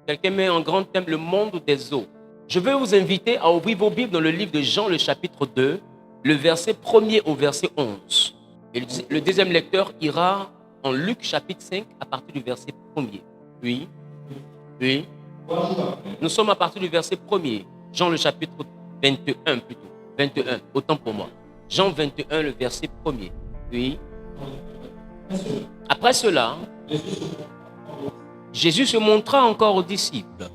Quelqu'un met en grand thème le monde des eaux. Je veux vous inviter à ouvrir vos Bibles dans le livre de Jean, le chapitre 2, le verset 1er au verset 11. Et le deuxième lecteur ira en Luc, chapitre 5, à partir du verset 1er. Oui. Nous sommes à partir du verset 1er. Jean, le chapitre 21 plutôt. 21, autant pour moi. Jean 21, le verset 1er. Oui. Après cela, Jésus se montra encore aux disciples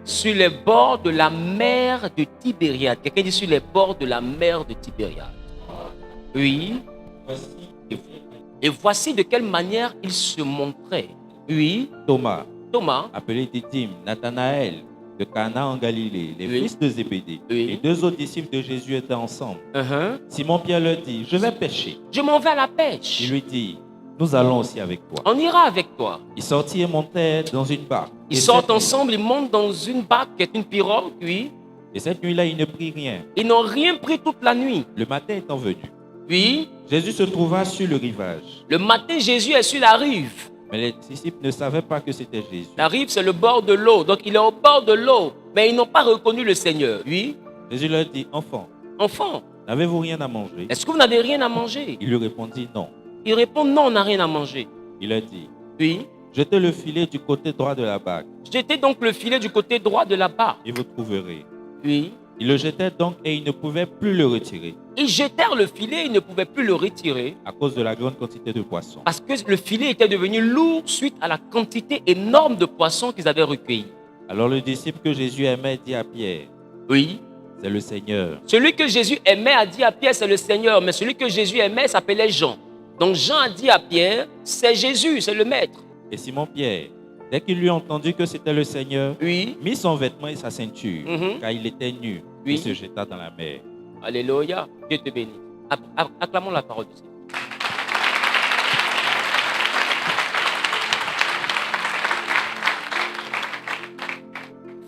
sur les bords de la mer de Tibériade. Quelqu'un dit sur les bords de la mer de Tibériade. Oui. Et voici de quelle manière il se montrait. Oui. Thomas, Thomas, appelé Didyme, Nathanaël, de Cana en Galilée, les fils de Zébédée, et deux autres disciples de Jésus étaient ensemble. Simon-Pierre leur dit, je vais pêcher. Je m'en vais à la pêche. Il lui dit, nous allons aussi avec toi. On ira avec toi. Ils sortirent et montèrent dans une barque. Ils sortent ensemble, ils montent dans une barque qui est une pirogue, oui. Et cette nuit-là, ils ne prirent rien. Ils n'ont rien pris toute la nuit. Le matin étant venu, oui. Jésus se trouva sur le rivage. Le matin, Jésus est sur la rive. Mais les disciples ne savaient pas que c'était Jésus. La rive, c'est le bord de l'eau. Donc, il est au bord de l'eau. Mais ils n'ont pas reconnu le Seigneur. Oui. Jésus leur dit, enfant, n'avez-vous rien à manger? Est-ce que vous n'avez rien à manger? Il lui répondit, non. Il répond, non, on n'a rien à manger. Il leur dit, oui. Jetez le filet du côté droit de la barque. Jetez donc le filet du côté droit de la barque. Et vous trouverez. Oui. Ils le jetaient donc et ils ne pouvaient plus le retirer. Ils jetèrent le filet, ils ne pouvaient plus le retirer. À cause de la grande quantité de poissons. Parce que le filet était devenu lourd suite à la quantité énorme de poissons qu'ils avaient recueillis. Alors le disciple que Jésus aimait dit à Pierre, oui. C'est le Seigneur. Celui que Jésus aimait a dit à Pierre, c'est le Seigneur. Mais celui que Jésus aimait s'appelait Jean. Donc Jean a dit à Pierre, c'est Jésus, c'est le Maître. Et Simon-Pierre, dès qu'il lui a entendu que c'était le Seigneur, oui. mit son vêtement et sa ceinture, car il était nu, et se jeta dans la mer. Alléluia, Dieu te bénit. Acclamons la parole de Dieu.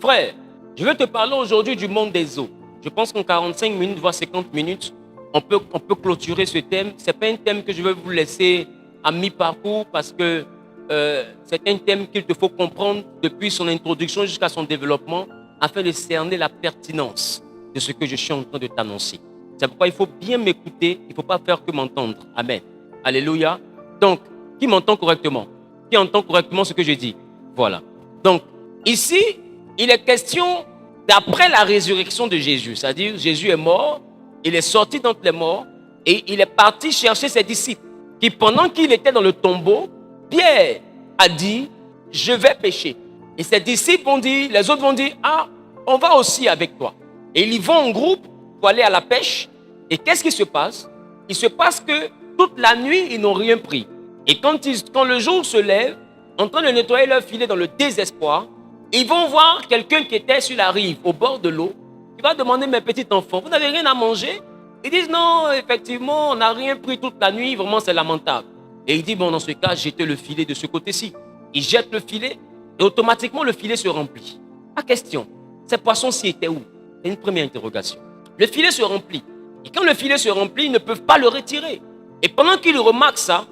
Frère, je veux te parler aujourd'hui du monde des eaux. Je pense qu'en 45 minutes, voire 50 minutes, on peut clôturer ce thème. Ce n'est pas un thème que je veux vous laisser à mi-parcours parce que c'est un thème qu'il te faut comprendre depuis son introduction jusqu'à son développement afin de cerner la pertinence de ce que je suis en train de t'annoncer. C'est pourquoi il faut bien m'écouter, il ne faut pas faire que m'entendre. Amen. Alléluia. Donc, qui m'entend correctement? Qui entend correctement ce que je dis? Voilà. Donc, ici, il est question d'après la résurrection de Jésus. C'est-à-dire, Jésus est mort, il est sorti d'entre les morts et il est parti chercher ses disciples. Qui, pendant qu'il était dans le tombeau, Pierre a dit, je vais pêcher. Et ses disciples vont dire, les autres vont dire, ah, on va aussi avec toi. Et ils vont en groupe pour aller à la pêche. Et qu'est-ce qui se passe? Il se passe que toute la nuit, ils n'ont rien pris. Et quand le jour se lève, en train de nettoyer leur filet dans le désespoir, ils vont voir quelqu'un qui était sur la rive, au bord de l'eau. Il va demander, mes petits enfants, vous n'avez rien à manger? Ils disent, non, effectivement, on n'a rien pris toute la nuit, vraiment c'est lamentable. Et il dit, bon, dans ce cas, jetez le filet de ce côté-ci. Il jette le filet et automatiquement le filet se remplit. La question, ces poissons-ci étaient où? C'est une première interrogation. Le filet se remplit. Et quand le filet se remplit, ils ne peuvent pas le retirer. Et pendant qu'il remarque ça,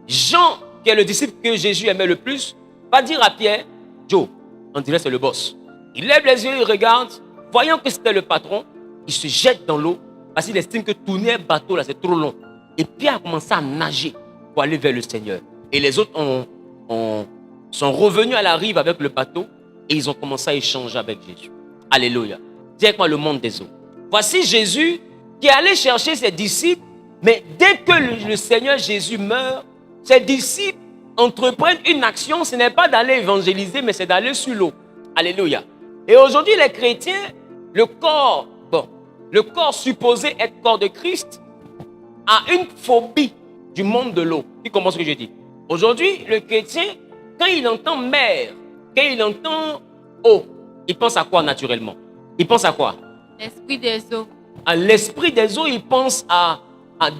Jean, qui est le disciple que Jésus aimait le plus, va dire à Pierre, Joe, on dirait c'est le boss. Il lève les yeux, il regarde, voyant que c'était le patron, il se jette dans l'eau parce qu'il estime que tourner un bateau là c'est trop long. Et Pierre a commencé à nager pour aller vers le Seigneur. Et les autres sont revenus à la rive avec le bateau et ils ont commencé à échanger avec Jésus. Alléluia. Dis avec moi le monde des eaux. Voici Jésus qui est allé chercher ses disciples, mais dès que le Seigneur Jésus meurt, ses disciples entreprennent une action, ce n'est pas d'aller évangéliser, mais c'est d'aller sur l'eau. Alléluia. Et aujourd'hui, les chrétiens, le corps supposé être corps de Christ, a une phobie du monde de l'eau. Tu comprends ce que je dis? Aujourd'hui, le chrétien, quand il entend mer, quand il entend eau, il pense à quoi naturellement? Il pense à quoi? L'esprit des eaux. À l'esprit des eaux, il pense à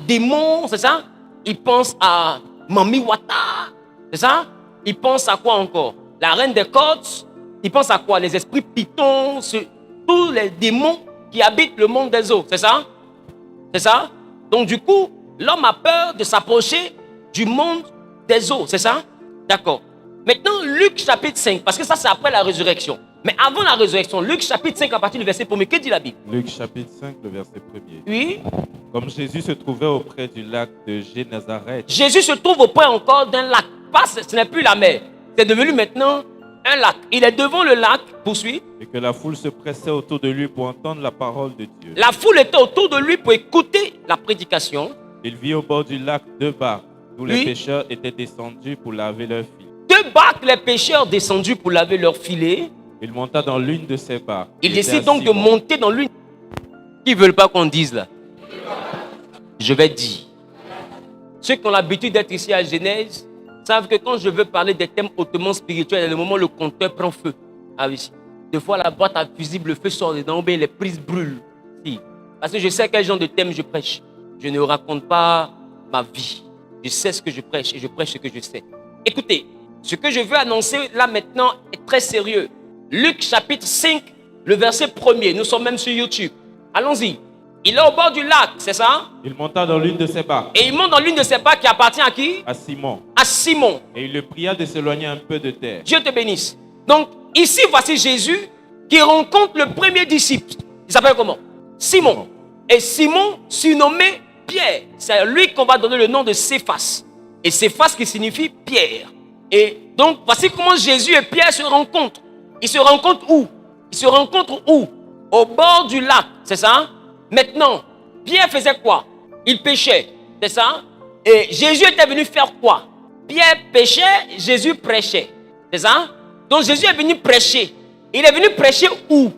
démons, c'est ça? Il pense à Mami Wata, c'est ça? Il pense à quoi encore? La reine des côtes. Il pense à quoi? Les esprits pitons, tous les démons qui habitent le monde des eaux, c'est ça? C'est ça? Donc du coup, l'homme a peur de s'approcher du monde des eaux, c'est ça? D'accord. Maintenant, Luc chapitre 5, parce que ça c'est après la résurrection. Mais avant la résurrection, Luc chapitre 5 à partir du verset 1er, que dit la Bible? Luc chapitre 5, le verset 1er. Oui. Comme Jésus se trouvait auprès du lac de Génézareth. Jésus se trouve auprès encore d'un lac. Ce n'est plus la mer. C'est devenu maintenant un lac. Il est devant le lac, poursuit. Et que la foule se pressait autour de lui pour entendre la parole de Dieu. La foule était autour de lui pour écouter la prédication. Il vit au bord du lac 2 barques où les pêcheurs étaient descendus pour laver leurs filets. 2 barques, les pêcheurs descendus pour laver leurs filets. Il monta dans l'une de ces barques. Il décide donc de monter dans l'une. Qui ne veulent pas qu'on dise là? Je vais dire. Ceux qui ont l'habitude d'être ici à Genèse savent que quand je veux parler des thèmes hautement spirituels, il y a le moment où le compteur prend feu. Ah oui. Des fois, la boîte à fusible, le feu sort dedans, ou bien les prises brûlent. Si. Parce que je sais quel genre de thème je prêche. Je ne raconte pas ma vie. Je sais ce que je prêche et je prêche ce que je sais. Écoutez, ce que je veux annoncer là maintenant est très sérieux. Luc chapitre 5, le verset 1er. Nous sommes même sur YouTube. Allons-y. Il est au bord du lac, c'est ça? Il monta dans l'une de ces barques. Et il monte dans l'une de ces barques qui appartient à qui? À Simon. À Simon. Et il le pria de s'éloigner un peu de terre. Dieu te bénisse. Donc, ici, voici Jésus qui rencontre le premier disciple. Il s'appelle comment? Simon. Et Simon, surnommé Pierre. C'est à lui qu'on va donner le nom de Céphas. Et Céphas qui signifie Pierre. Et donc, voici comment Jésus et Pierre se rencontrent. Ils se rencontrent où? Ils se rencontrent où? Au bord du lac, c'est ça? Maintenant, Pierre faisait quoi? Il pêchait, c'est ça? Et Jésus était venu faire quoi? Pierre pêchait, Jésus prêchait, c'est ça? Donc Jésus est venu prêcher. Il est venu prêcher où?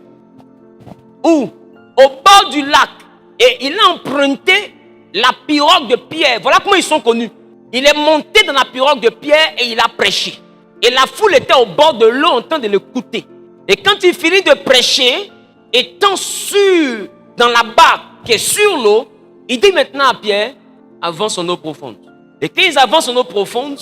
Où? Au bord du lac. Et il a emprunté la pirogue de Pierre. Voilà comment ils sont connus. Il est monté dans la pirogue de Pierre et il a prêché. Et la foule était au bord de l'eau en train de l'écouter. Et quand il finit de prêcher, étant sûr dans la barque qui est sur l'eau, il dit maintenant à Pierre, avance en eau profonde. Et quand ils avancent en eau profonde,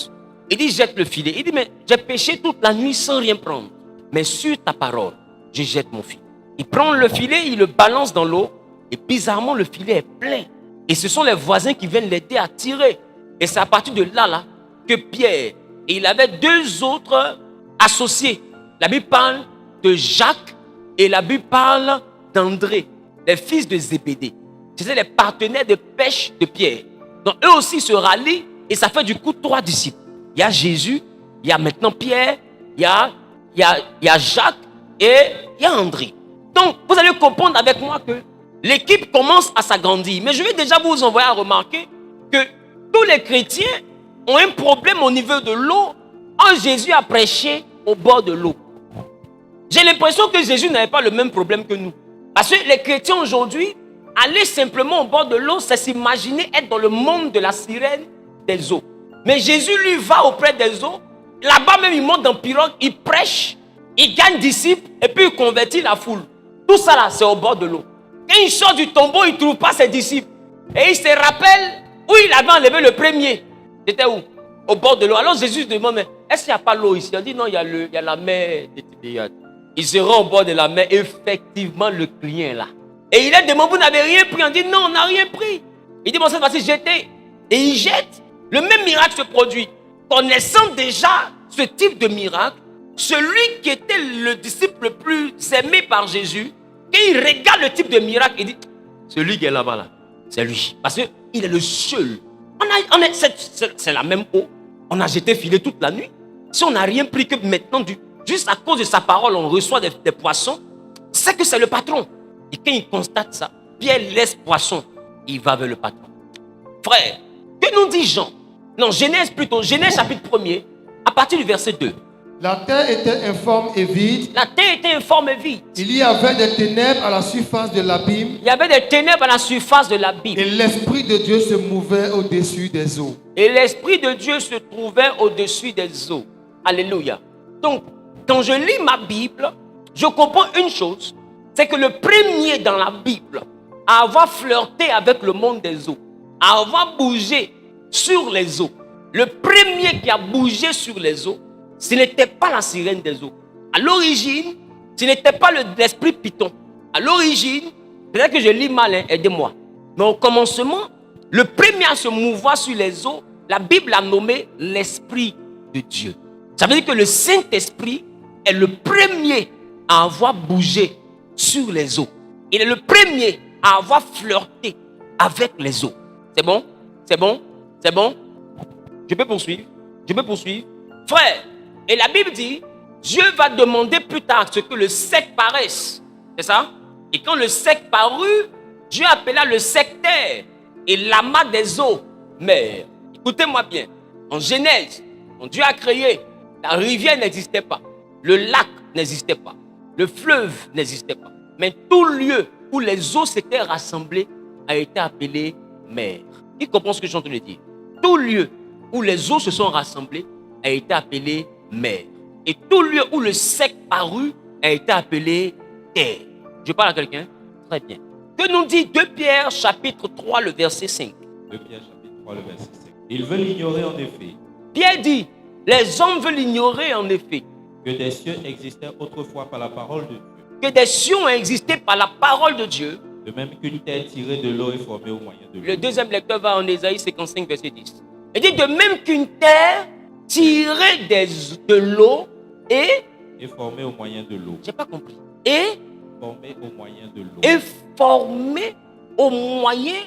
il dit, jette le filet. Il dit, mais j'ai pêché toute la nuit sans rien prendre. Mais sur ta parole, je jette mon filet. Il prend le filet, il le balance dans l'eau. Et bizarrement, le filet est plein. Et ce sont les voisins qui viennent l'aider à tirer. Et c'est à partir de là que Pierre, et il avait 2 autres associés. La Bible parle de Jacques et la Bible parle d'André, les fils de Zébédée. C'était les partenaires de pêche de Pierre. Donc eux aussi se rallient et ça fait du coup 3 disciples. Il y a Jésus, il y a maintenant Pierre, il y a Jacques et il y a André. Donc vous allez comprendre avec moi que l'équipe commence à s'agrandir. Mais je vais déjà vous envoyer à remarquer que tous les chrétiens ont un problème au niveau de l'eau quand Jésus a prêché au bord de l'eau. J'ai l'impression que Jésus n'avait pas le même problème que nous. Parce que les chrétiens aujourd'hui, aller simplement au bord de l'eau, c'est s'imaginer être dans le monde de la sirène des eaux. Mais Jésus, lui, va auprès des eaux. Là-bas même, il monte dans pirogue, il prêche, il gagne disciples et puis il convertit la foule. Tout ça là, c'est au bord de l'eau. Quand il sort du tombeau, il ne trouve pas ses disciples. Et il se rappelle où il avait enlevé le premier. C'était où? Au bord de l'eau. Alors Jésus demande, mais est-ce qu'il n'y a pas l'eau ici? Il dit non, il y a la mer de Tibériade. Il se rend au bord de la mer, effectivement le client là. Et il a demandé, vous n'avez rien pris? On dit non, on n'a rien pris. Il dit, bon, cette fois-ci, jetez. Et il jette. Le même miracle se produit. Connaissant déjà ce type de miracle, celui qui était le disciple le plus aimé par Jésus, quand il regarde le type de miracle, il dit, celui qui est là-bas, là, c'est lui. Parce qu'il est le seul. C'est la même eau. On a jeté filet toute la nuit. Si on n'a rien pris que maintenant, juste à cause de sa parole, on reçoit des poissons, c'est que c'est le patron. Et quand il constate ça, Pierre laisse poisson, il va vers le patron. Frère, que nous dit Jean? Non, Genèse plutôt, Genèse chapitre 1er, à partir du verset 2. La terre était informe et vide. La terre était informe et vide. Il y avait des ténèbres à la surface de l'abîme. Il y avait des ténèbres à la surface de l'abîme. Et l'Esprit de Dieu se mouvait au-dessus des eaux. Et l'Esprit de Dieu se trouvait au-dessus des eaux. Alléluia. Donc, quand je lis ma Bible, je comprends une chose. C'est que le premier dans la Bible à avoir flirté avec le monde des eaux, à avoir bougé sur les eaux, le premier qui a bougé sur les eaux, ce n'était pas la sirène des eaux. À l'origine, ce n'était pas l'esprit Python. À l'origine, peut-être que je lis mal, hein, aidez-moi. Mais au commencement, le premier à se mouvoir sur les eaux, la Bible l'a nommé l'Esprit de Dieu. Ça veut dire que le Saint-Esprit est le premier à avoir bougé sur les eaux. Il est le premier à avoir flirté avec les eaux. C'est bon? C'est bon? C'est bon? Je peux poursuivre? Je peux poursuivre? Frère, et la Bible dit, Dieu va demander plus tard ce que le sec paraisse. C'est ça? Et quand le sec parut, Dieu appela le sec terre et l'amas des eaux mer. Écoutez-moi bien. En Genèse, quand Dieu a créé, la rivière n'existait pas. Le lac n'existait pas. Le fleuve n'existait pas. Mais tout lieu où les eaux s'étaient rassemblées a été appelé mer. Qui comprend ce que je suis en train de dire? Tout lieu où les eaux se sont rassemblées a été appelé mer. Et tout lieu où le sec parut a été appelé terre. Je parle à quelqu'un? Très bien. Que nous dit 2 Pierre chapitre 3 le verset 5? 2 Pierre chapitre 3 le verset 5. Ils veulent ignorer en effet. Pierre dit, les hommes veulent ignorer en effet que des cieux existaient autrefois par la parole de Dieu. Que des cieux ont existé par la parole de Dieu. De même qu'une terre tirée de l'eau est formée au moyen de l'eau. Le deuxième lecteur va en Ésaïe 55 verset 10. Il dit de même qu'une terre tirée de l'eau est formée au moyen de l'eau. J'ai pas compris. Et formée au moyen de l'eau. Est formée au moyen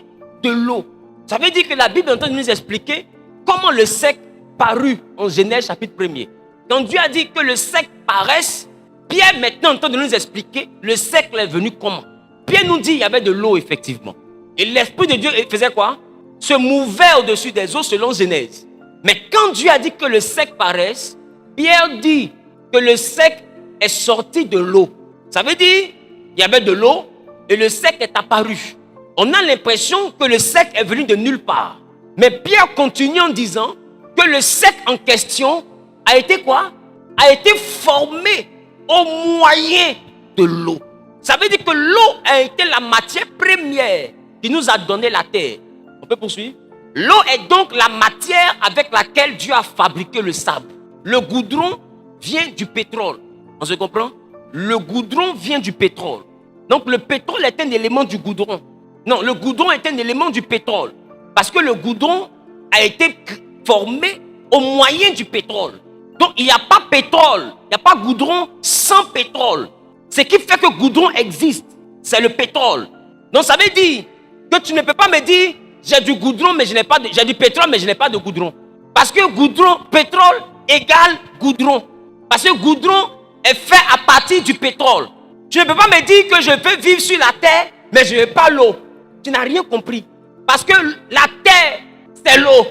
de l'eau. Ça veut dire que la Bible est en train de nous expliquer comment le sec parut en Genèse chapitre 1er. Quand Dieu a dit que le sec paraisse, Pierre maintenant est en train de nous expliquer le sec est venu comment. Pierre nous dit qu'il y avait de l'eau effectivement. Et l'Esprit de Dieu faisait quoi? Se mouvait au-dessus des eaux selon Genèse. Mais quand Dieu a dit que le sec paraisse, Pierre dit que le sec est sorti de l'eau. Ça veut dire qu'il y avait de l'eau et le sec est apparu. On a l'impression que le sec est venu de nulle part. Mais Pierre continue en disant que le sec en question a été quoi? A été formé au moyen de l'eau. Ça veut dire que l'eau a été la matière première qui nous a donné la terre. On peut poursuivre? L'eau est donc la matière avec laquelle Dieu a fabriqué le sable. Le goudron vient du pétrole. On se comprend? Le goudron vient du pétrole. Donc le pétrole est un élément du goudron. Non, le goudron est un élément du pétrole. Parce que le goudron a été formé au moyen du pétrole. Donc il n'y a pas pétrole, il n'y a pas goudron sans pétrole. Ce qui fait que goudron existe, c'est le pétrole. Donc ça veut dire que tu ne peux pas me dire j'ai du goudron mais je n'ai pas de, j'ai du pétrole mais je n'ai pas de goudron. Parce que goudron, pétrole égale goudron. Parce que goudron est fait à partir du pétrole. Tu ne peux pas me dire que je peux vivre sur la terre mais je n'ai pas l'eau. Tu n'as rien compris. Parce que la terre, c'est l'eau.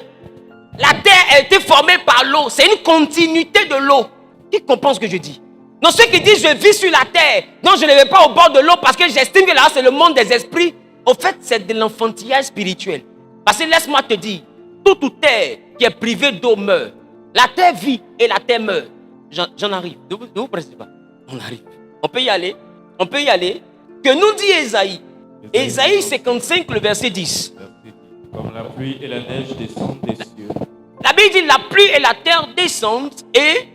La terre a été formée par l'eau. C'est une continuité de l'eau. Qui comprend ce que je dis? Donc ceux qui disent je vis sur la terre, donc je ne vais pas au bord de l'eau parce que j'estime que là c'est le monde des esprits. Au fait, c'est de l'enfantillage spirituel. Parce que laisse-moi te dire, toute terre qui est privée d'eau meurt. La terre vit et la terre meurt. J'en arrive. Ne vous pressez pas. On arrive. On peut y aller. On peut y aller. Que nous dit Ésaïe? Ésaïe 55, le verset 10. Comme la pluie et la neige descendent des cieux. La Bible dit la pluie et la terre descendent et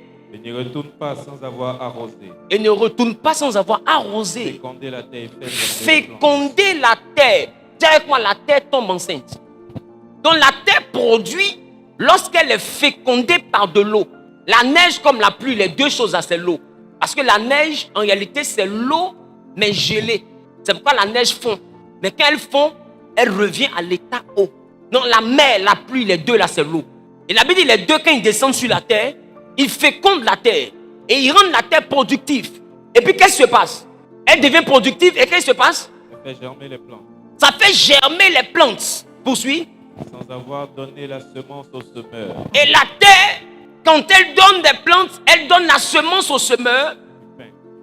ne retournent pas sans avoir arrosé. Et ne retournent pas sans avoir arrosé. Féconder la terre. Féconder la terre. Dis avec moi, la terre tombe enceinte. Donc la terre produit lorsqu'elle est fécondée par de l'eau. La neige comme la pluie, les deux choses, c'est l'eau. Parce que la neige, en réalité, c'est l'eau, mais gelée. C'est pourquoi la neige fond. Mais quand elle fond, elle revient à l'état eau. Donc la mer, la pluie, les deux là, c'est l'eau. Et la Bible dit, les deux, quand ils descendent sur la terre, ils fécondent la terre. Et ils rendent la terre productive. Et puis qu'est-ce qui se passe? Elle devient productive et qu'est-ce qui se passe? Ça fait germer les plantes. Ça fait germer les plantes. Poursuis. Sans avoir donné la semence au semeur. Et la terre, quand elle donne des plantes, elle donne la semence au semeur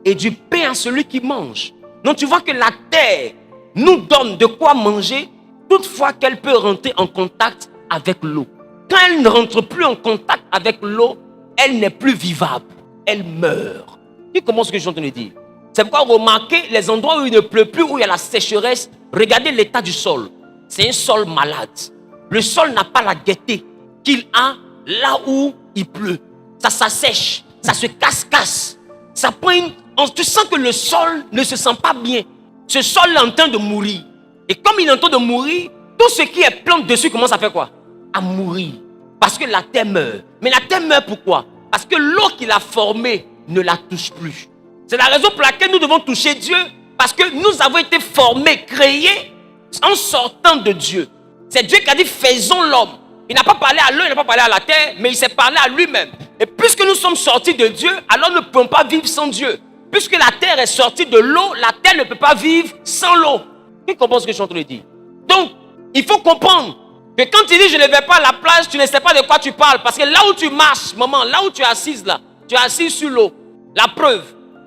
et du pain à celui qui mange. Donc tu vois que la terre nous donne de quoi manger toutefois qu'elle peut rentrer en contact avec l'eau. Quand elle ne rentre plus en contact avec l'eau, elle n'est plus vivable. Elle meurt. Qui commence ce que je suis en train de dire? C'est pourquoi remarquez les endroits où il ne pleut plus, où il y a la sécheresse. Regardez l'état du sol. C'est un sol malade. Le sol n'a pas la gaieté qu'il a là où il pleut. Ça s'assèche, ça se casse-casse. Ça prend une... Tu sens que le sol ne se sent pas bien. Ce sol est en train de mourir. Et comme il est en train de mourir, tout ce qui est plante dessus commence à faire quoi? À mourir. Parce que la terre meurt. Mais la terre meurt pourquoi? Parce Parce que l'eau qu'il a formée ne la touche plus. C'est la raison pour laquelle nous devons toucher Dieu. Parce que nous avons été formés, créés en sortant de Dieu. C'est Dieu qui a dit faisons l'homme. Il n'a pas parlé à l'eau, il n'a pas parlé à la terre, mais il s'est parlé à lui-même. Et puisque nous sommes sortis de Dieu, alors nous ne pouvons pas vivre sans Dieu. Puisque la terre est sortie de l'eau, la terre ne peut pas vivre sans l'eau. Qui comprend ce que je suis en train de dire? Donc, il faut comprendre que quand tu dis je ne vais pas à la plage, tu ne sais pas de quoi tu parles. Parce que là où tu marches, maman, là où tu es assise là, tu es assise sur l'eau. La preuve,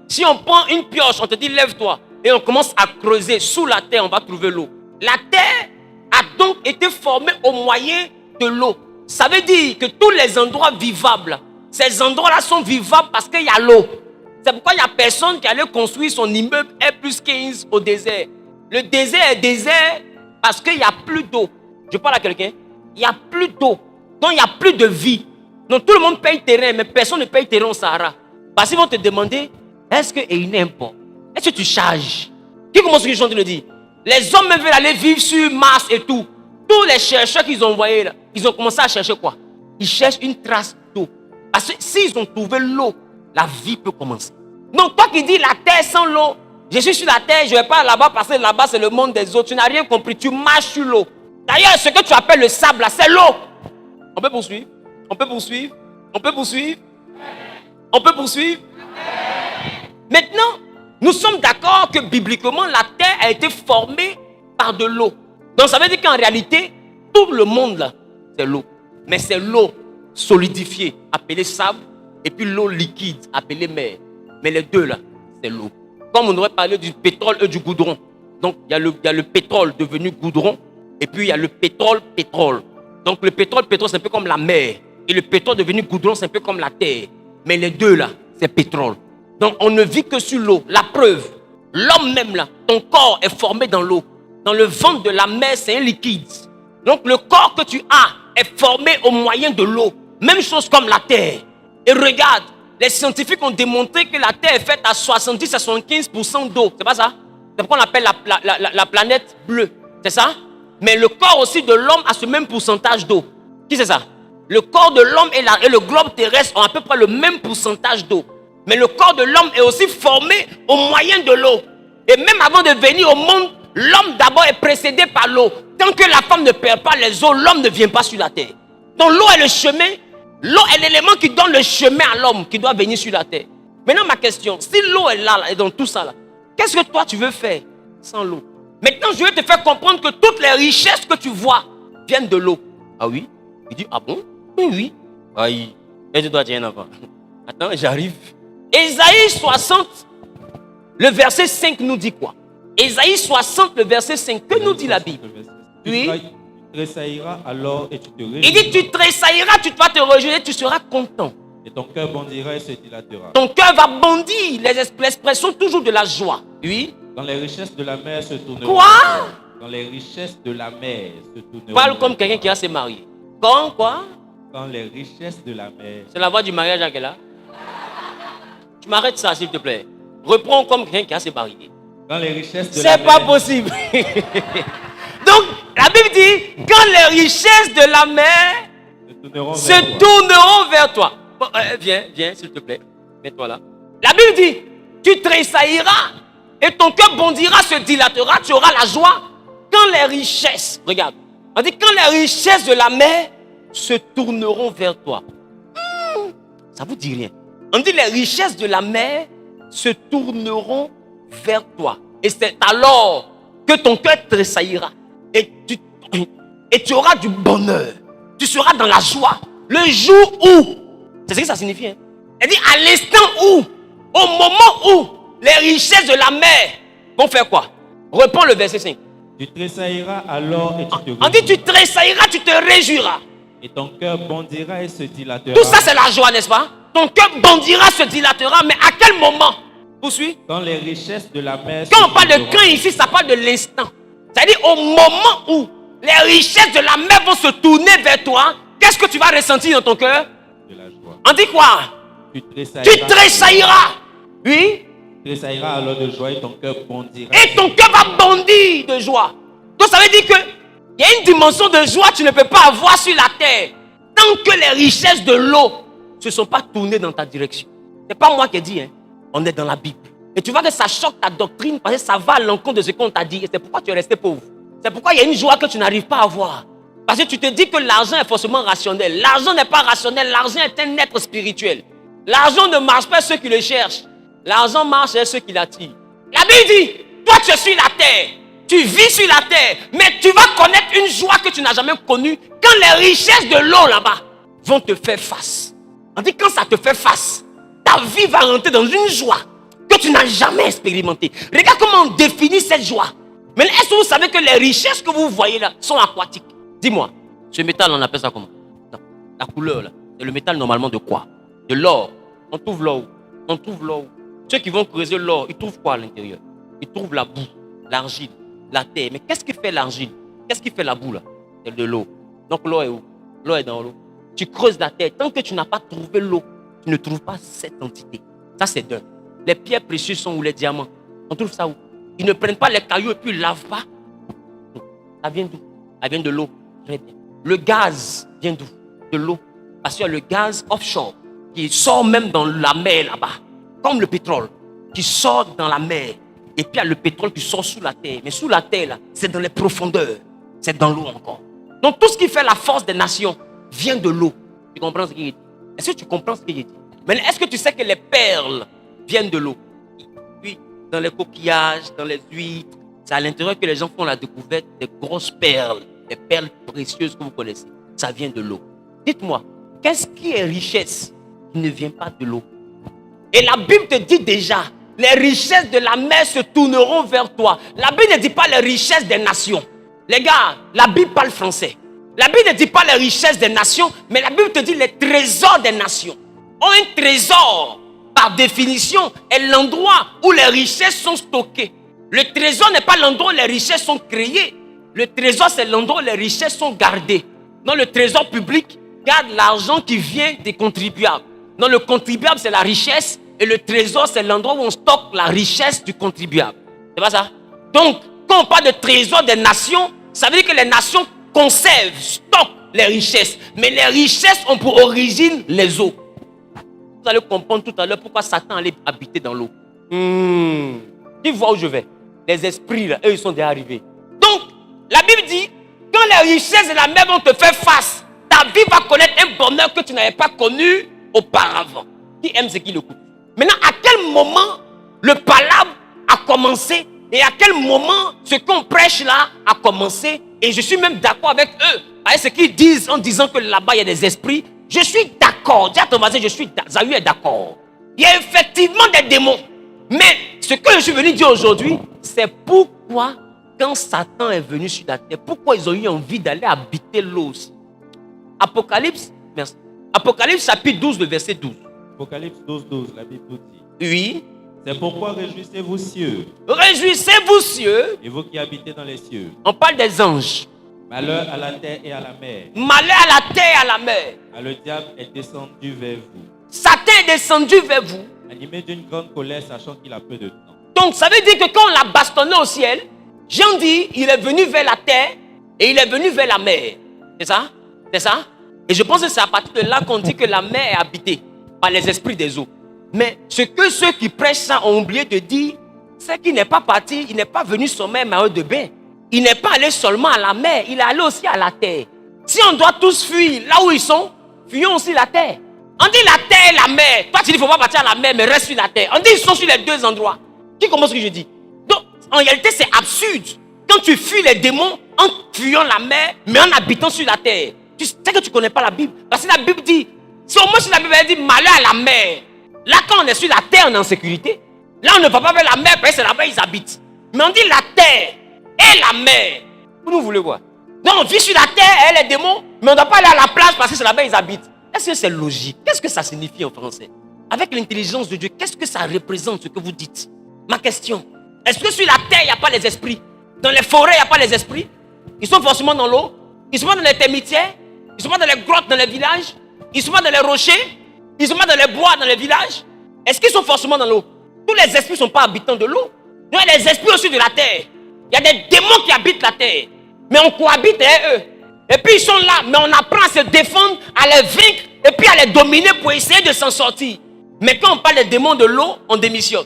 si on prend une pioche, on te dit lève-toi. Et on commence à creuser sous la terre, on va trouver l'eau. La terre a donc été formée au moyen de l'eau. Ça veut dire que tous les endroits vivables, ces endroits-là sont vivables parce qu'il y a l'eau. C'est pourquoi il n'y a personne qui allait construire son immeuble R+15 au désert. Le désert est désert parce qu'il n'y a plus d'eau. Je parle à quelqu'un. Il n'y a plus d'eau. Donc il n'y a plus de vie. Donc tout le monde paye terrain, mais personne ne paye terrain au Sahara. Parce qu'ils vont te demander, est-ce qu'il y a un impôt? Est-ce que tu charges? Qui commence ce que je suis en train de dire? Les hommes veulent aller vivre sur Mars et tout. Tous les chercheurs qu'ils ont envoyés là, ils ont commencé à chercher quoi? Ils cherchent une trace d'eau. Parce que s'ils ont trouvé l'eau, la vie peut commencer. Donc toi qui dis la terre sans l'eau, je suis sur la terre, je ne vais pas là-bas parce que là-bas c'est le monde des eaux. Tu n'as rien compris, tu marches sur l'eau. D'ailleurs, ce que tu appelles le sable là, c'est l'eau. On peut poursuivre? On peut poursuivre? On peut poursuivre? On peut poursuivre? Maintenant, nous sommes d'accord que bibliquement, la terre a été formée par de l'eau. Donc ça veut dire qu'en réalité, tout le monde là, c'est l'eau. Mais c'est l'eau solidifiée, appelée sable, et puis l'eau liquide, appelée mer. Mais les deux là, c'est l'eau. Comme on aurait parlé du pétrole et du goudron. Donc il y a le pétrole devenu goudron, et puis il y a le pétrole. Donc le pétrole, c'est un peu comme la mer. Et le pétrole devenu goudron, c'est un peu comme la terre. Mais les deux là, c'est pétrole. Donc on ne vit que sur l'eau. La preuve, l'homme même là, ton corps est formé dans l'eau. Dans le ventre de la mer, c'est un liquide. Donc le corps que tu as est formé au moyen de l'eau. Même chose comme la terre. Et regarde, les scientifiques ont démontré que la terre est faite à 70 à 75% d'eau. C'est pas ça? C'est pourquoi on appelle la planète bleue. C'est ça? Mais le corps aussi de l'homme a ce même pourcentage d'eau. Qui c'est ça? Le corps de l'homme et le globe terrestre ont à peu près le même pourcentage d'eau. Mais le corps de l'homme est aussi formé au moyen de l'eau. Et même avant de venir au monde, l'homme d'abord est précédé par l'eau. Tant que la femme ne perd pas les eaux, l'homme ne vient pas sur la terre. Donc l'eau est le chemin. L'eau est l'élément qui donne le chemin à l'homme qui doit venir sur la terre. Maintenant ma question, si l'eau est là et dans tout ça là, qu'est-ce que toi tu veux faire sans l'eau? Maintenant je vais te faire comprendre que toutes les richesses que tu vois viennent de l'eau. Ah oui? Il dit, ah bon? Oui. Aïe, et tu dois dire avant. Attends, j'arrive. Ésaïe 60, le verset 5 nous dit quoi? Ésaïe 60, le verset 5, que nous dit la Bible? Oui. Tu tressailleras alors et tu te réjouiras. Il dit, tu tressailleras, tu vas te réjouir, tu seras content. Et ton cœur bondira et se dilatera. Ton cœur va bondir, l'expression toujours de la joie. Oui. Dans les richesses de la mer se tourneront. Quoi? Dans les richesses de la mer se tourneront. Parle comme quelqu'un qui a s'est marié. Quand quoi? Dans les richesses de la mer. C'est la voix du mariage à quelle là? Tu m'arrêtes ça, s'il te plaît. Reprends comme quelqu'un qui a s'est marié. Dans les richesses de la mer. C'est pas possible. Donc, la Bible dit, quand les richesses de la mer se tourneront vers toi. Bon, viens, s'il te plaît. Mets-toi là. La Bible dit, tu tressailleras et ton cœur bondira, se dilatera, tu auras la joie. Quand les richesses, regarde, on dit quand les richesses de la mer se tourneront vers toi. Ça vous dit rien. On dit les richesses de la mer se tourneront vers toi. Et c'est alors que ton cœur tressaillira. Et tu auras du bonheur. Tu seras dans la joie. Le jour où, c'est ce que ça signifie. Hein? Elle dit à l'instant où, au moment où les richesses de la mer vont faire quoi? Reprends le verset 5. Tu tressailleras alors et tu te réjouiras. On dit tu tressailleras, tu te réjouiras. Et ton cœur bondira et se dilatera. Tout ça c'est la joie, n'est-ce pas? Ton cœur bondira, se dilatera, mais à quel moment? Poursuis. Quand les richesses de la mer. Quand on parle de quand ici, ça parle de l'instant. C'est-à-dire au moment où les richesses de la mer vont se tourner vers toi, qu'est-ce que tu vas ressentir dans ton cœur? De la joie. On dit quoi? Tu tressailleras. Oui. Tu tressailleras alors de joie et ton cœur bondira. Et ton cœur va bondir de joie. Donc ça veut dire que il y a une dimension de joie que tu ne peux pas avoir sur la terre. Tant que les richesses de l'eau se sont pas tournés dans ta direction. C'est pas moi qui ai dit, hein. On est dans la Bible. Et tu vois que ça choque ta doctrine parce que ça va à l'encontre de ce qu'on t'a dit. Et c'est pourquoi tu es resté pauvre. C'est pourquoi il y a une joie que tu n'arrives pas à avoir. Parce que tu te dis que l'argent est forcément rationnel. L'argent n'est pas rationnel. L'argent est un être spirituel. L'argent ne marche pas ceux qui le cherchent. L'argent marche chez ceux qui l'attirent. La Bible dit, toi tu es sur la terre. Tu vis sur la terre. Mais tu vas connaître une joie que tu n'as jamais connue quand les richesses de l'eau là-bas vont te faire face. On dit quand ça te fait face, ta vie va rentrer dans une joie que tu n'as jamais expérimentée. Regarde comment on définit cette joie. Mais est-ce que vous savez que les richesses que vous voyez là sont aquatiques? Dis-moi, ce métal on appelle ça comment? Non, la couleur là, c'est le métal normalement de quoi? De l'or. On trouve l'or. On trouve l'or. Ceux qui vont creuser l'or, ils trouvent quoi à l'intérieur? Ils trouvent la boue, l'argile, la terre. Mais qu'est-ce qui fait l'argile? Qu'est-ce qui fait la boue là? C'est de l'eau. Donc l'eau est où? L'eau est dans l'eau. Tu creuses la terre. Tant que tu n'as pas trouvé l'eau, tu ne trouves pas cette entité. Ça c'est d'un. Les pierres précieuses sont où? Les diamants. On trouve ça où? Ils ne prennent pas les cailloux et puis ils ne lavent pas. Ça vient d'où? Ça vient de l'eau. Très bien. Le gaz vient d'où? De l'eau. Parce qu'il y a le gaz offshore qui sort même dans la mer là-bas. Comme le pétrole qui sort dans la mer. Et puis il y a le pétrole qui sort sous la terre. Mais sous la terre, là, c'est dans les profondeurs. C'est dans l'eau encore. Donc tout ce qui fait la force des nations vient de l'eau. Tu comprends ce qu'il dit? Est-ce que tu comprends ce qu'il dit? Mais est-ce que tu sais que les perles viennent de l'eau? Oui, dans les coquillages, dans les huîtres. C'est à l'intérieur que les gens font la découverte des grosses perles. Des perles précieuses que vous connaissez. Ça vient de l'eau. Dites-moi, qu'est-ce qui est richesse qui ne vient pas de l'eau? Et la Bible te dit déjà, les richesses de la mer se tourneront vers toi. La Bible ne dit pas les richesses des nations. Les gars, la Bible parle français. La Bible ne dit pas les richesses des nations, mais la Bible te dit les trésors des nations. Un trésor, par définition, est l'endroit où les richesses sont stockées. Le trésor n'est pas l'endroit où les richesses sont créées. Le trésor, c'est l'endroit où les richesses sont gardées. Dans le trésor public, garde l'argent qui vient des contribuables. Dans le contribuable, c'est la richesse. Et le trésor, c'est l'endroit où on stocke la richesse du contribuable. C'est pas ça? Donc, quand on parle de trésor des nations, ça veut dire que les nations conservent, stockent les richesses. Mais les richesses ont pour origine les eaux. Vous allez comprendre tout à l'heure pourquoi Satan allait habiter dans l'eau. Tu vois où je vais? Les esprits, là, eux, ils sont déjà arrivés. Donc, la Bible dit, quand les richesses de la mer vont te faire face, ta vie va connaître un bonheur que tu n'avais pas connu auparavant. Qui aime ce qui le coûte? Maintenant, à quel moment le palabre a commencé? Et à quel moment ce qu'on prêche là a commencé? Et je suis même d'accord avec eux. Avec ce qu'ils disent en disant que là-bas il y a des esprits. Je suis d'accord. Dis à ton voisin, Zahu est d'accord. Il y a effectivement des démons. Mais ce que je suis venu dire aujourd'hui, c'est pourquoi quand Satan est venu sur la terre, pourquoi ils ont eu envie d'aller habiter l'eau aussi. Apocalypse, merci. Apocalypse chapitre 12, le verset 12. Apocalypse 12, 12, la Bible nous dit. Oui. C'est pourquoi réjouissez-vous cieux. Réjouissez-vous cieux. Et vous qui habitez dans les cieux. On parle des anges. Malheur à la terre et à la mer. Malheur à la terre et à la mer. Car le diable est descendu vers vous. Satan est descendu vers vous. Animé d'une grande colère, sachant qu'il a peu de temps. Donc ça veut dire que quand on l'a bastonné au ciel, Jean dit, il est venu vers la terre et il est venu vers la mer. C'est ça? C'est ça? Et je pense que c'est à partir de là qu'on dit que la mer est habitée par les esprits des eaux. Mais ce que ceux qui prêchent ça ont oublié de dire, c'est qu'il n'est pas parti, il n'est pas venu sommer maillot de bain. Il n'est pas allé seulement à la mer, il est allé aussi à la terre. Si on doit tous fuir là où ils sont, fuyons aussi la terre. On dit la terre et la mer. Toi tu dis il ne faut pas partir à la mer, mais reste sur la terre. On dit ils sont sur les deux endroits. Qui comprend ce que je dis? Donc en réalité c'est absurde. Quand tu fuis les démons en fuyant la mer, mais en habitant sur la terre. Tu sais que tu ne connais pas la Bible. Parce que la Bible dit, si au moins sur la Bible elle dit malheur à la mer. Là quand on est sur la terre, on est en sécurité. Là on ne va pas vers la mer parce que c'est là-bas ils habitent. Mais on dit la terre et la mer. Vous voulez quoi? Donc on vit sur la terre et les démons, mais on ne doit pas aller à la plage parce que c'est là-bas ils habitent. Est-ce que c'est logique? Qu'est-ce que ça signifie en français? Avec l'intelligence de Dieu, qu'est-ce que ça représente ce que vous dites? Ma question, est-ce que sur la terre il n'y a pas les esprits? Dans les forêts il n'y a pas les esprits? Ils sont forcément dans l'eau? Ils sont pas dans les termitières? Ils sont pas dans les grottes dans les villages? Ils sont pas dans les rochers? Ils sont pas dans les bois dans les villages? Est-ce qu'ils sont forcément dans l'eau? Tous les esprits ne sont pas habitants de l'eau. Il y a des esprits aussi de la terre. Il y a des démons qui habitent la terre. Mais on cohabite avec eux. Et puis ils sont là, mais on apprend à se défendre, à les vaincre et puis à les dominer pour essayer de s'en sortir. Mais quand on parle des démons de l'eau, on démissionne.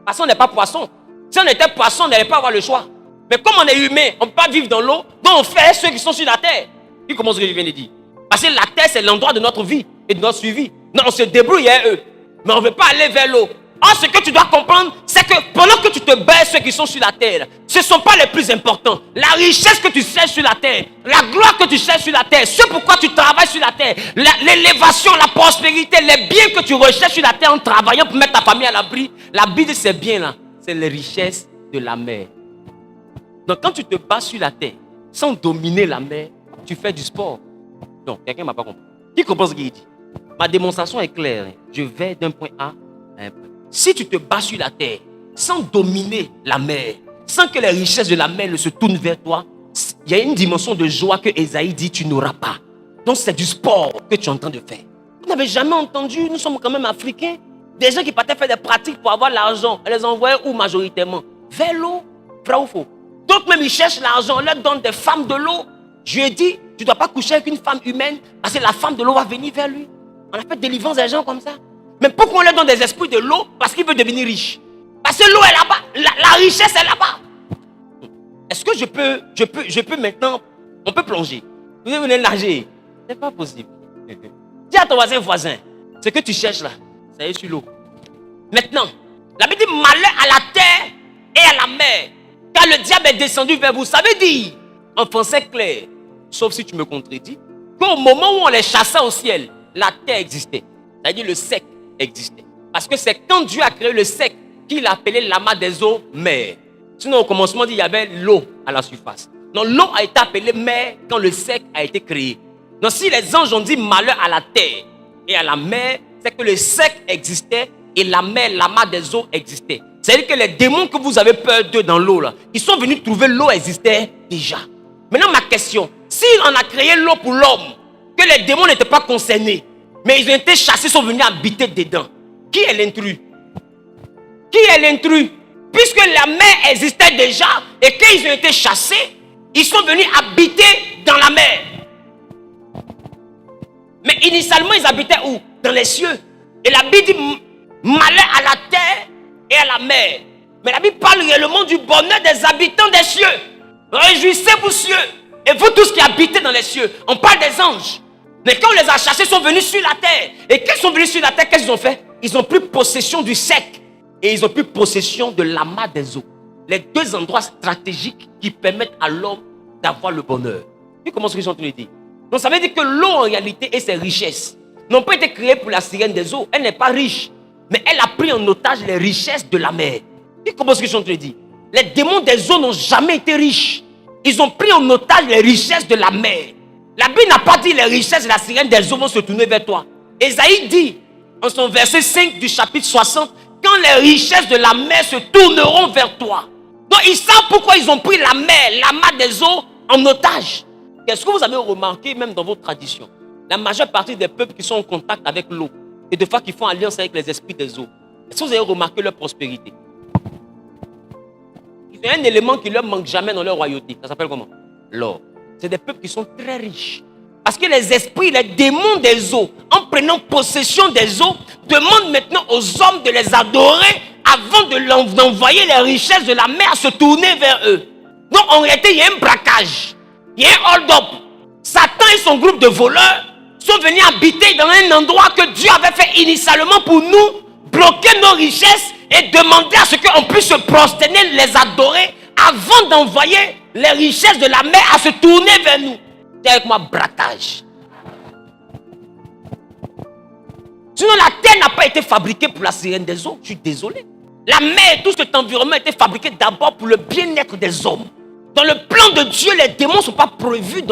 Parce qu'on n'est pas poisson. Si on était poisson, on n'allait pas avoir le choix. Mais comme on est humain, on ne peut pas vivre dans l'eau, donc on fait ceux qui sont sur la terre. Qui commence ce que je viens de dire? Parce que la terre, c'est l'endroit de notre vie et de notre suivi. Non, on se débrouille, eux. Mais on ne veut pas aller vers l'eau. Or, ce que tu dois comprendre, c'est que pendant que tu te bats ceux qui sont sur la terre, ce ne sont pas les plus importants. La richesse que tu cherches sur la terre, la gloire que tu cherches sur la terre, ce pourquoi tu travailles sur la terre, l'élévation, la prospérité, les biens que tu recherches sur la terre en travaillant pour mettre ta famille à l'abri, la Bible, ces biens-là, c'est les richesses de la mer. Donc, quand tu te bats sur la terre, sans dominer la mer, tu fais du sport. Non, quelqu'un ne m'a pas compris. Qui comprend ce qu'il dit? Ma démonstration est claire. Je vais d'un point A à un point. Si tu te bats sur la terre, sans dominer la mer, sans que les richesses de la mer ne se tournent vers toi, il y a une dimension de joie que Esaïe dit tu n'auras pas. Donc c'est du sport que tu es en train de faire. Vous n'avez jamais entendu, nous sommes quand même africains, des gens qui partaient faire des pratiques pour avoir l'argent. On les envoyait où majoritairement? Vers l'eau, vrai ou faux? D'autres même ils cherchent l'argent, on leur donne des femmes de l'eau. Je lui ai dit, tu ne dois pas coucher avec une femme humaine parce que la femme de l'eau va venir vers lui. On a fait délivrance des gens comme ça. Mais pourquoi on leur donne des esprits de l'eau? Parce qu'ils veulent devenir riches. Parce que l'eau est là-bas. La richesse est là-bas. Est-ce que je peux maintenant, on peut plonger. Vous venez nager. Ce n'est pas possible. Dis à ton voisin, ce que tu cherches là, ça y est sur l'eau. Maintenant, la Bible dit malheur à la terre et à la mer. Car le diable est descendu vers vous. Ça veut dire, en français clair, sauf si tu me contredis, qu'au moment où on les chassait au ciel, la terre existait. C'est-à-dire le sec existait. Parce que c'est quand Dieu a créé le sec qu'il a appelé l'amas des eaux mer. Sinon au commencement il y avait l'eau à la surface. Donc l'eau a été appelée mer quand le sec a été créé. Donc si les anges ont dit malheur à la terre et à la mer, c'est que le sec existait et la mer, l'amas des eaux existait. C'est-à-dire que les démons que vous avez peur d'eux dans l'eau là, ils sont venus trouver l'eau existait déjà. Maintenant ma question, s'il en a créé l'eau pour l'homme, que les démons n'étaient pas concernés, mais ils ont été chassés, sont venus habiter dedans. Qui est l'intrus? Qui est l'intrus? Puisque la mer existait déjà et qu'ils ont été chassés, ils sont venus habiter dans la mer. Mais initialement, ils habitaient où? Dans les cieux. Et la Bible dit malheur à la terre et à la mer. Mais la Bible parle réellement du bonheur des habitants des cieux. Réjouissez-vous cieux et vous tous qui habitez dans les cieux. On parle des anges. Mais quand on les a chassés, ils sont venus sur la terre. Et quand ils sont venus sur la terre, qu'est-ce qu'ils ont fait? Ils ont pris possession du sec. Et ils ont pris possession de l'amas des eaux. Les deux endroits stratégiques qui permettent à l'homme d'avoir le bonheur. Et comment est-ce qu'ils sont en train de dire? Donc ça veut dire que l'eau en réalité et ses richesses n'ont pas été créées pour la sirène des eaux. Elle n'est pas riche. Mais elle a pris en otage les richesses de la mer. Et comment est-ce qu'ils sont en train de dire? Les démons des eaux n'ont jamais été riches. Ils ont pris en otage les richesses de la mer. La Bible n'a pas dit les richesses de la sirène des eaux vont se tourner vers toi. Esaïe dit, en son verset 5 du chapitre 60, quand les richesses de la mer se tourneront vers toi. Donc ils savent pourquoi ils ont pris la mer, l'amas des eaux, en otage. Qu'est-ce que vous avez remarqué même dans vos traditions? La majeure partie des peuples qui sont en contact avec l'eau, et de fois qui font alliance avec les esprits des eaux, est-ce que vous avez remarqué leur prospérité? Il y a un élément qui ne leur manque jamais dans leur royauté. Ça s'appelle comment? L'or. C'est des peuples qui sont très riches. Parce que les esprits, les démons des eaux, en prenant possession des eaux, demandent maintenant aux hommes de les adorer avant d'envoyer les richesses de la mer se tourner vers eux. Donc en réalité, il y a un braquage. Il y a un hold-up. Satan et son groupe de voleurs sont venus habiter dans un endroit que Dieu avait fait initialement pour nous, bloquer nos richesses et demander à ce qu'on puisse se prosterner, les adorer avant d'envoyer les richesses de la mer à se tourner vers nous. C'est avec moi, braquage. Sinon, la terre n'a pas été fabriquée pour la sirène des eaux. Je suis désolé. La mer, tout cet environnement a été fabriqué d'abord pour le bien-être des hommes. Dans le plan de Dieu, les démons ne sont pas prévus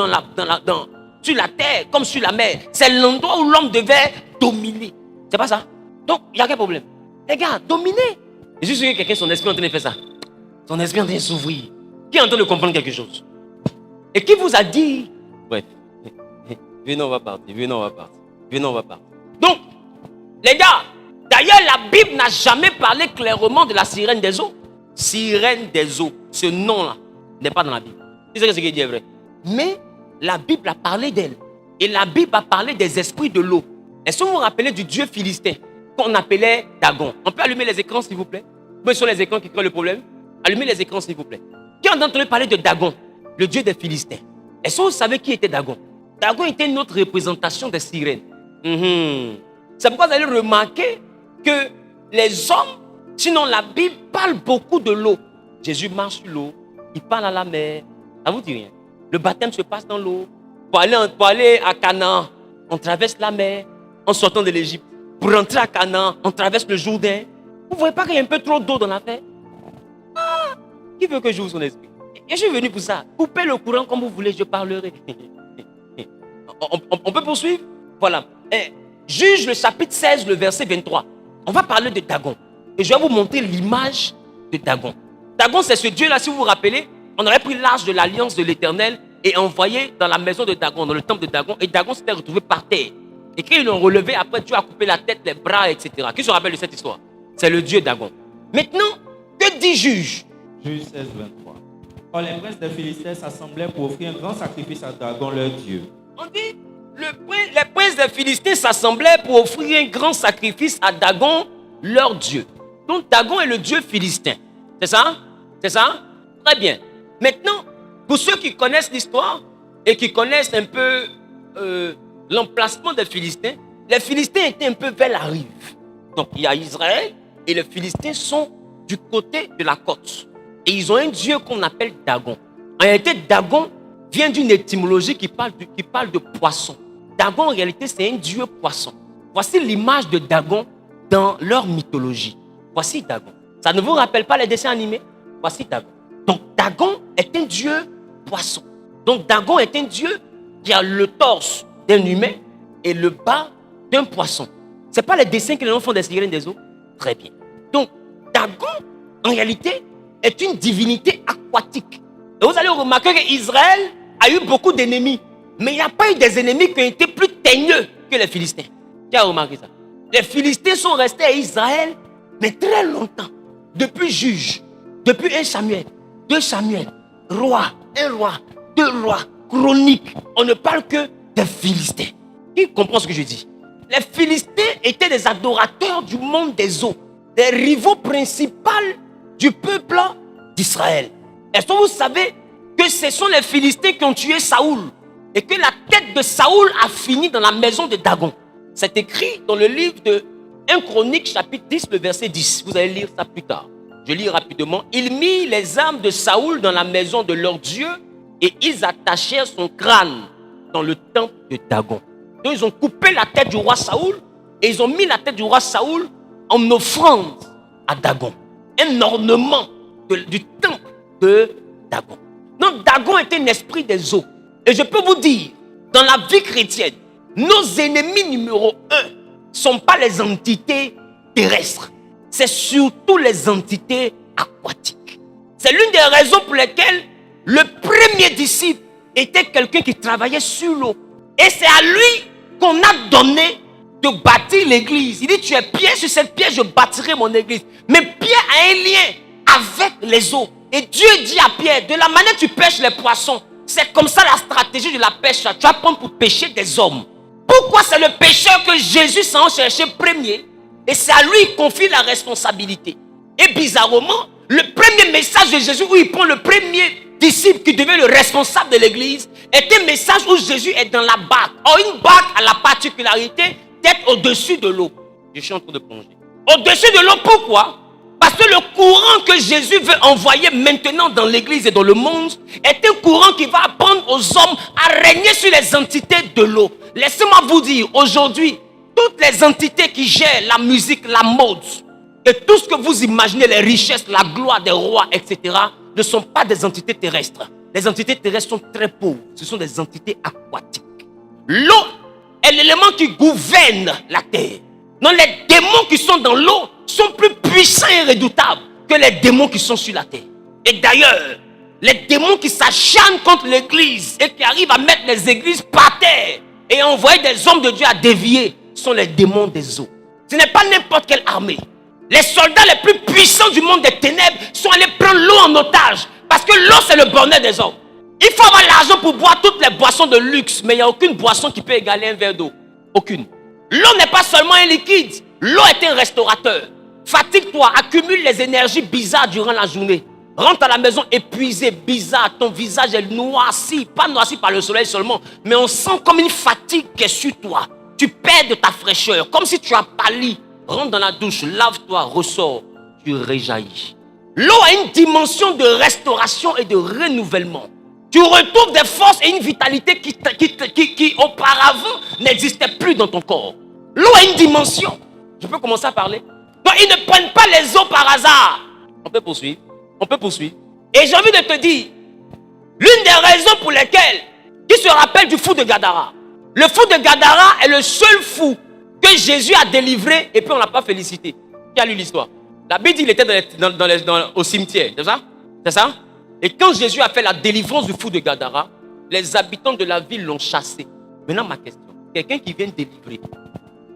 sur la terre comme sur la mer. C'est l'endroit où l'homme devait dominer. C'est pas ça? Donc, il y a quel problème? Les gars, dominer. Je suis sûr que quelqu'un, son esprit est en train de faire ça. Son esprit est en train de s'ouvrir. Qui est en train de comprendre quelque chose? Et qui vous a dit? Bref. Venons, on va partir. Venons, on va partir. Venons, on va partir. Donc, les gars, d'ailleurs, la Bible n'a jamais parlé clairement de la sirène des eaux. Sirène des eaux. Ce nom-là n'est pas dans la Bible. C'est ce qu'il dit est vrai. Mais la Bible a parlé d'elle. Et la Bible a parlé des esprits de l'eau. Est-ce que vous vous rappelez du dieu philistin qu'on appelait Dagon? On peut allumer les écrans, s'il vous plaît? Ce sont les écrans qui créent le problème. Allumez les écrans, s'il vous plaît. Qui a entendu parler de Dagon, le dieu des Philistins? Est-ce que vous savez qui était Dagon? Dagon était une autre représentation des sirènes. C'est pourquoi vous allez remarquer que les hommes, sinon la Bible parle beaucoup de l'eau. Jésus marche sur l'eau, il parle à la mer. Ça vous dit rien? Le baptême se passe dans l'eau. Pour aller à Canaan, on traverse la mer en sortant de l'Égypte. Pour rentrer à Canaan, on traverse le Jourdain. Vous ne voyez pas qu'il y a un peu trop d'eau dans l'affaire? Qui veut que j'ouvre son esprit? Je suis venu pour ça. Coupez le courant comme vous voulez, je parlerai. On peut poursuivre? Voilà. Juge le chapitre 16, le verset 23. On va parler de Dagon. Et je vais vous montrer l'image de Dagon. Dagon, c'est ce Dieu-là, si vous vous rappelez, on aurait pris l'arche de l'alliance de l'Éternel et envoyé dans la maison de Dagon, dans le temple de Dagon. Et Dagon s'était retrouvé par terre. Et quand ils l'ont relevé, après Dieu a coupé la tête, les bras, etc. Qui se rappelle de cette histoire? C'est le Dieu Dagon. Maintenant, que dit Juge? Juge 16, 23. Or, les princes des Philistins s'assemblaient pour offrir un grand sacrifice à Dagon, leur Dieu. On dit, les princes des Philistins s'assemblaient pour offrir un grand sacrifice à Dagon, leur Dieu. Donc, Dagon est le Dieu philistin. C'est ça? C'est ça? Très bien. Maintenant, pour ceux qui connaissent l'histoire et qui connaissent un peu l'emplacement des Philistins, les Philistins étaient un peu vers la rive. Donc, il y a Israël et les Philistins sont du côté de la côte. Et ils ont un dieu qu'on appelle Dagon. En réalité, Dagon vient d'une étymologie qui parle de poisson. Dagon, en réalité, c'est un dieu poisson. Voici l'image de Dagon dans leur mythologie. Voici Dagon. Ça ne vous rappelle pas les dessins animés? Voici Dagon. Donc, Dagon est un dieu poisson. Donc, Dagon est un dieu qui a le torse d'un humain et le bas d'un poisson. Ce n'est pas les dessins que les gens font des sirènes des eaux? Très bien. Donc, Dagon, en réalité, est une divinité aquatique. Et vous allez remarquer qu'Israël a eu beaucoup d'ennemis. Mais il n'y a pas eu des ennemis qui ont été plus teigneux que les Philistins. Qui a remarqué ça? Les Philistins sont restés à Israël, mais très longtemps. Depuis Juge, depuis 1 Samuel, 2 Samuel, roi, 1 roi, 2 rois, chronique. On ne parle que des Philistins. Qui comprend ce que je dis? Les Philistins étaient des adorateurs du monde des eaux, des rivaux principaux du peuple d'Israël. Est-ce que vous savez que ce sont les Philistins qui ont tué Saoul et que la tête de Saoul a fini dans la maison de Dagon? C'est écrit dans le livre de 1 Chronique, chapitre 10, le verset 10. Vous allez lire ça plus tard. Je lis rapidement. Ils mirent les âmes de Saoul dans la maison de leur Dieu et ils attachèrent son crâne dans le temple de Dagon. Donc ils ont coupé la tête du roi Saoul et ils ont mis la tête du roi Saoul en offrande à Dagon. Un ornement du temple de Dagon. Donc Dagon est un esprit des eaux. Et je peux vous dire, dans la vie chrétienne, nos ennemis numéro 1 ne sont pas les entités terrestres. C'est surtout les entités aquatiques. C'est l'une des raisons pour lesquelles le premier disciple était quelqu'un qui travaillait sur l'eau. Et c'est à lui qu'on a donné de bâtir l'église. Il dit, tu es Pierre, sur cette pierre, je bâtirai mon église. Mais Pierre a un lien avec les eaux. Et Dieu dit à Pierre, de la manière que tu pêches les poissons, c'est comme ça la stratégie de la pêche. Tu vas prendre pour pêcher des hommes. Pourquoi c'est le pécheur que Jésus s'en cherchait premier? Et c'est à lui qu'il confie la responsabilité. Et bizarrement, le premier message de Jésus où il prend le premier disciple qui devient le responsable de l'église est un message où Jésus est dans la barque. Or, une barque a la particularité d'être au-dessus de l'eau. Je suis en train de plonger. Au-dessus de l'eau, pourquoi? Parce que le courant que Jésus veut envoyer maintenant dans l'église et dans le monde est un courant qui va apprendre aux hommes à régner sur les entités de l'eau. Laissez-moi vous dire, aujourd'hui, toutes les entités qui gèrent la musique, la mode, et tout ce que vous imaginez, les richesses, la gloire des rois, etc., ne sont pas des entités terrestres. Les entités terrestres sont très pauvres. Ce sont des entités aquatiques. L'eau est l'élément qui gouverne la terre. Non, les démons qui sont dans l'eau sont plus puissants et redoutables que les démons qui sont sur la terre. Et d'ailleurs, les démons qui s'acharnent contre l'église et qui arrivent à mettre les églises par terre et à envoyer des hommes de Dieu à dévier sont les démons des eaux. Ce n'est pas n'importe quelle armée. Les soldats les plus puissants du monde des ténèbres sont allés prendre l'eau en otage parce que l'eau c'est le bonheur des hommes. Il faut avoir l'argent pour boire toutes les boissons de luxe, mais il n'y a aucune boisson qui peut égaler un verre d'eau. Aucune. L'eau n'est pas seulement un liquide, l'eau est un restaurateur. Fatigue-toi, accumule les énergies bizarres durant la journée. Rentre à la maison épuisé, bizarre, ton visage est noirci, pas noirci par le soleil seulement, mais on sent comme une fatigue qui est sur toi. Tu perds de ta fraîcheur, comme si tu as pâli. Rentre dans la douche, lave-toi, ressors, tu réjaillis. L'eau a une dimension de restauration et de renouvellement. Tu retrouves des forces et une vitalité qui auparavant n'existait plus dans ton corps. L'eau a une dimension. Je peux commencer à parler? Donc ils ne prennent pas les eaux par hasard. On peut poursuivre. On peut poursuivre. Et j'ai envie de te dire, l'une des raisons pour lesquelles qui se rappelle du fou de Gadara. Le fou de Gadara est le seul fou que Jésus a délivré et puis on ne l'a pas félicité. Qui a lu l'histoire? La Bible dit qu'il était au cimetière, c'est ça? C'est ça? Et quand Jésus a fait la délivrance du fou de Gadara, les habitants de la ville l'ont chassé. Maintenant ma question, quelqu'un qui vient délivrer,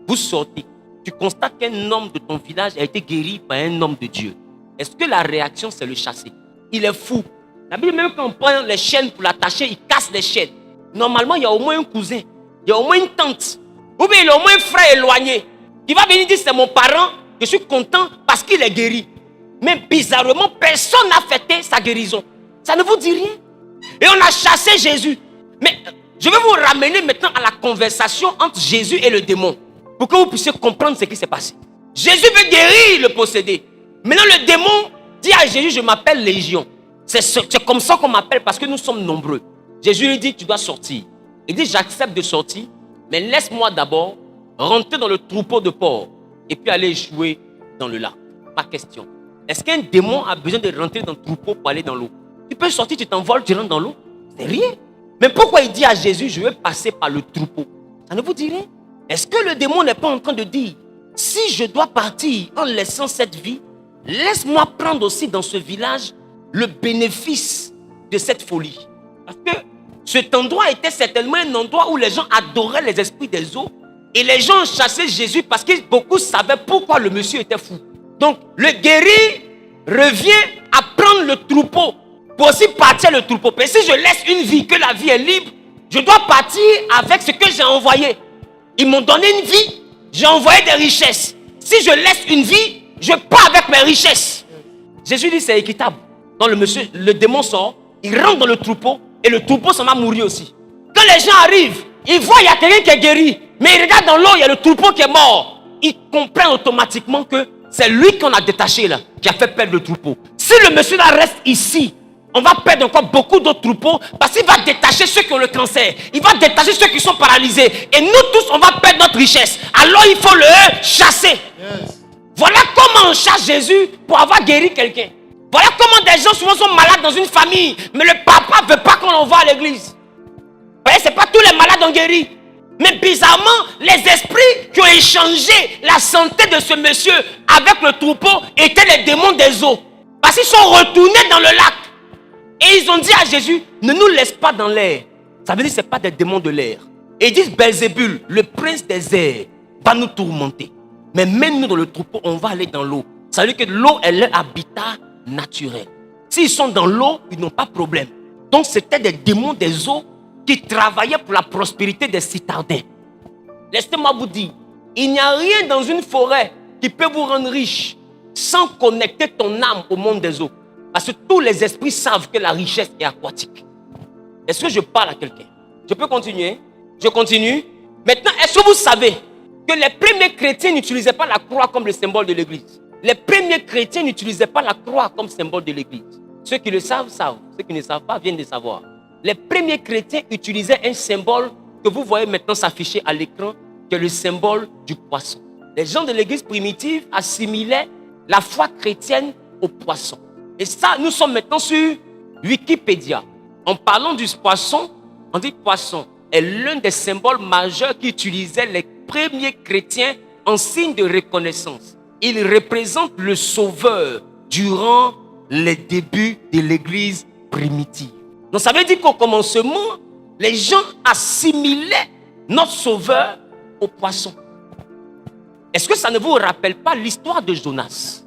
vous sortez, tu constates qu'un homme de ton village a été guéri par un homme de Dieu. Est-ce que la réaction c'est le chasser? Il est fou. La Bible même quand on prend les chaînes pour l'attacher, il casse les chaînes. Normalement il y a au moins un cousin, il y a au moins une tante, ou bien il y a au moins un frère éloigné qui va venir dire c'est mon parent, je suis content parce qu'il est guéri. Mais bizarrement, personne n'a fêté sa guérison. Ça ne vous dit rien? Et on a chassé Jésus. Mais je vais vous ramener maintenant à la conversation entre Jésus et le démon. Pour que vous puissiez comprendre ce qui s'est passé. Jésus veut guérir le possédé. Maintenant le démon dit à Jésus, je m'appelle Légion. C'est comme ça qu'on m'appelle parce que nous sommes nombreux. Jésus lui dit, tu dois sortir. Il dit, j'accepte de sortir, mais laisse-moi d'abord rentrer dans le troupeau de porcs et puis aller jouer dans le lac. Ma question, est-ce qu'un démon a besoin de rentrer dans le troupeau pour aller dans l'eau? Tu peux sortir, tu t'envoles, tu rentres dans l'eau. C'est rien. Mais pourquoi il dit à Jésus, je vais passer par le troupeau? Ça ne vous dit rien? Est-ce que le démon n'est pas en train de dire, si je dois partir en laissant cette vie, laisse-moi prendre aussi dans ce village le bénéfice de cette folie? Parce que cet endroit était certainement un endroit où les gens adoraient les esprits des eaux. Et les gens chassaient Jésus parce que beaucoup savaient pourquoi le monsieur était fou. Donc le guéri revient à prendre le troupeau pour aussi partir le troupeau. Mais si je laisse une vie, que la vie est libre, je dois partir avec ce que j'ai envoyé. Ils m'ont donné une vie, j'ai envoyé des richesses. Si je laisse une vie, je pars avec mes richesses. Jésus dit c'est équitable. Donc le démon sort, il rentre dans le troupeau et le troupeau s'en va mourir aussi. Quand les gens arrivent, ils voient il y a quelqu'un qui est guéri, mais ils regardent dans l'eau, il y a le troupeau qui est mort. Ils comprennent automatiquement que c'est lui qu'on a détaché là, qui a fait perdre le troupeau. Si le monsieur là reste ici, on va perdre encore beaucoup d'autres troupeaux parce qu'il va détacher ceux qui ont le cancer. Il va détacher ceux qui sont paralysés. Et nous tous, on va perdre notre richesse. Alors il faut le chasser. Yes. Voilà comment on chasse Jésus pour avoir guéri quelqu'un. Voilà comment des gens souvent sont malades dans une famille. Mais le papa ne veut pas qu'on l'envoie à l'église. Vous voyez, ce n'est pas tous les malades ont guéri. Mais bizarrement, les esprits qui ont échangé la santé de ce monsieur avec le troupeau étaient les démons des eaux. Parce qu'ils sont retournés dans le lac. Et ils ont dit à Jésus, ne nous laisse pas dans l'air. Ça veut dire que ce n'est pas des démons de l'air. Et ils disent, Belzébul, le prince des airs, va nous tourmenter. Mais mène-nous dans le troupeau, on va aller dans l'eau. Ça veut dire que l'eau est leur habitat naturel. S'ils sont dans l'eau, ils n'ont pas de problème. Donc c'était des démons des eaux qui travaillaient pour la prospérité des citadins. Laissez-moi vous dire, il n'y a rien dans une forêt qui peut vous rendre riche sans connecter ton âme au monde des eaux. Parce que tous les esprits savent que la richesse est aquatique. Est-ce que je parle à quelqu'un? Je peux continuer? Je continue. Maintenant, est-ce que vous savez que les premiers chrétiens n'utilisaient pas la croix comme le symbole de l'église? Les premiers chrétiens n'utilisaient pas la croix comme symbole de l'église. Ceux qui le savent, savent. Ceux qui ne savent pas viennent de savoir. Les premiers chrétiens utilisaient un symbole que vous voyez maintenant s'afficher à l'écran, qui est le symbole du poisson. Les gens de l'église primitive assimilaient la foi chrétienne au poisson. Et ça, nous sommes maintenant sur Wikipédia. En parlant du poisson, on dit poisson est l'un des symboles majeurs qu'utilisaient les premiers chrétiens en signe de reconnaissance. Il représente le sauveur durant les débuts de l'église primitive. Donc ça veut dire qu'au commencement, les gens assimilaient notre sauveur au poisson. Est-ce que ça ne vous rappelle pas l'histoire de Jonas?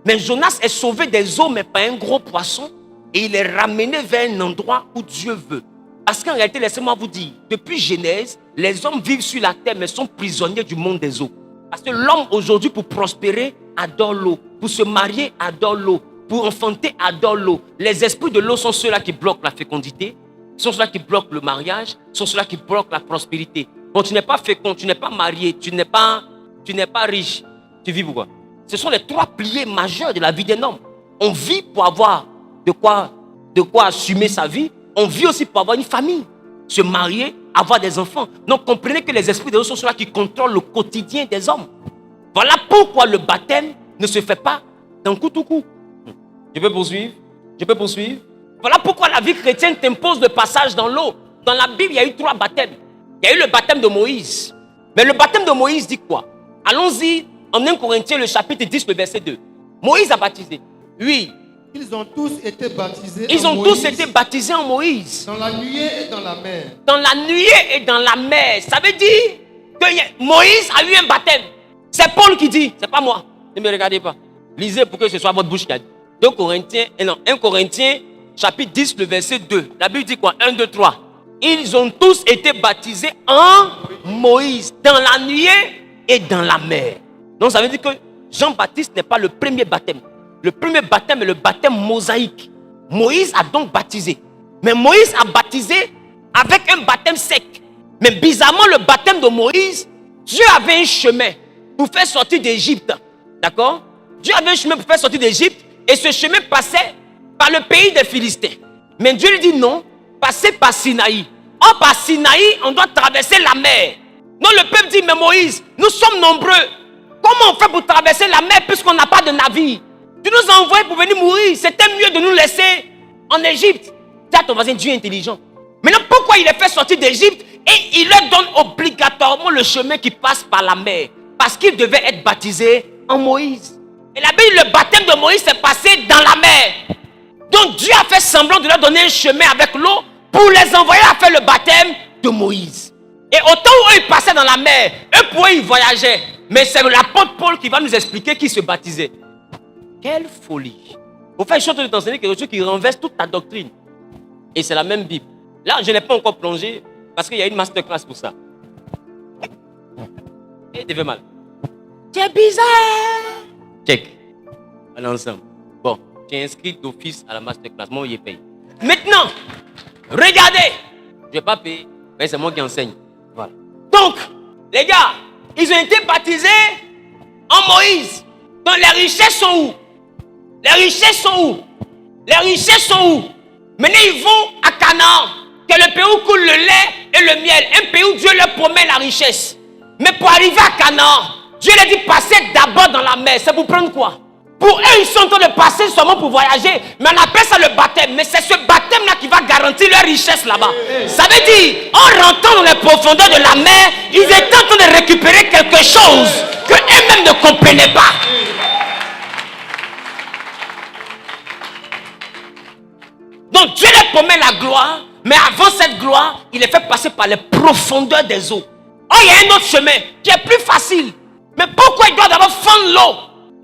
Mais Jonas est sauvé des eaux, mais par un gros poisson. et il est ramené vers un endroit où Dieu veut. Parce qu'en réalité, laissez-moi vous dire, depuis Genèse, les hommes vivent sur la terre mais sont prisonniers du monde des eaux. Parce que l'homme aujourd'hui, pour prospérer, adore l'eau. Pour se marier, adore l'eau. Pour enfanter, adore l'eau. Les esprits de l'eau sont ceux-là qui bloquent la fécondité, sont ceux-là qui bloquent le mariage, sont ceux-là qui bloquent la prospérité. Bon, tu n'es pas fécond, tu n'es pas marié, tu n'es pas riche. Tu vis pourquoi? Ce sont les 3 piliers majeurs de la vie d'un homme. On vit pour avoir de quoi assumer sa vie. On vit aussi pour avoir une famille, se marier, avoir des enfants. Donc comprenez que les esprits de l'eau sont ceux-là qui contrôlent le quotidien des hommes. Voilà pourquoi le baptême ne se fait pas d'un coup tout coup. Je peux poursuivre? Voilà pourquoi la vie chrétienne t'impose le passage dans l'eau. Dans la Bible, il y a eu 3 baptêmes. Il y a eu le baptême de Moïse. Mais le baptême de Moïse dit quoi? Allons-y en 1 Corinthiens, le chapitre 10, le verset 2. Moïse a baptisé. Oui. Ils ont tous été baptisés en Moïse. Dans la nuée et dans la mer. Dans la nuée et dans la mer. Ça veut dire que Moïse a eu un baptême. C'est Paul qui dit, c'est pas moi. Ne me regardez pas. Lisez pour que ce soit votre bouche qui a dit. 1 Corinthiens, chapitre 10, le verset 2. La Bible dit quoi? 1, 2, 3. Ils ont tous été baptisés en Moïse. Dans la nuée et dans la mer. Donc ça veut dire que Jean-Baptiste n'est pas le premier baptême. Le premier baptême est le baptême mosaïque. Moïse a donc baptisé. Mais Moïse a baptisé avec un baptême sec. Mais bizarrement, le baptême de Moïse, Dieu avait un chemin pour faire sortir d'Égypte. D'accord? Dieu avait un chemin pour faire sortir d'Égypte. Et ce chemin passait par le pays des Philistins. Mais Dieu lui dit non, passez par Sinaï. Or, par Sinaï, on doit traverser la mer. Donc le peuple dit, mais Moïse, nous sommes nombreux. Comment on fait pour traverser la mer puisqu'on n'a pas de navire? Tu nous as envoyés pour venir mourir. C'était mieux de nous laisser en Égypte. Dis à ton voisin, Dieu est intelligent. Maintenant, pourquoi il les fait sortir d'Égypte et il leur donne obligatoirement le chemin qui passe par la mer? Parce qu'il devait être baptisé en Moïse. Et la Bible, le baptême de Moïse s'est passé dans la mer. Donc Dieu a fait semblant de leur donner un chemin avec l'eau pour les envoyer à faire le baptême de Moïse. Et au temps où ils passaient dans la mer, eux pour eux ils voyageaient. Mais c'est l'apôtre Paul qui va nous expliquer qui se baptisait. Quelle folie! Au fait, je suis en train de t'enseigner quelque chose qui renverse toute ta doctrine. Et c'est la même Bible. Là, je n'ai pas encore plongé parce qu'il y a une masterclass pour ça. Et il devait mal. C'est bizarre! Check. Allez ensemble. Bon, j'ai inscrit d'office à la masterclass. Moi, il est payé. Maintenant, regardez. Je ne vais pas payer, mais c'est moi qui enseigne. Voilà. Donc, les gars, ils ont été baptisés en Moïse. Donc, les richesses sont où? Les richesses sont où? Les richesses sont où? Maintenant, ils vont à Canaan, que le pays où coule le lait et le miel. Un pays où Dieu leur promet la richesse. Mais pour arriver à Canaan, Dieu leur dit passer d'abord dans la mer. C'est pour prendre quoi? Pour eux, ils sont en train de passer seulement pour voyager. Mais on appelle ça le baptême. Mais c'est ce baptême-là qui va garantir leur richesse là-bas. Ça veut dire, en rentrant dans les profondeurs de la mer, ils étaient en train de récupérer quelque chose que eux-mêmes ne comprenaient pas. Donc Dieu leur promet la gloire. Mais avant cette gloire, il les fait passer par les profondeurs des eaux. Oh, il y a un autre chemin qui est plus facile. Mais pourquoi il doit d'abord fendre l'eau?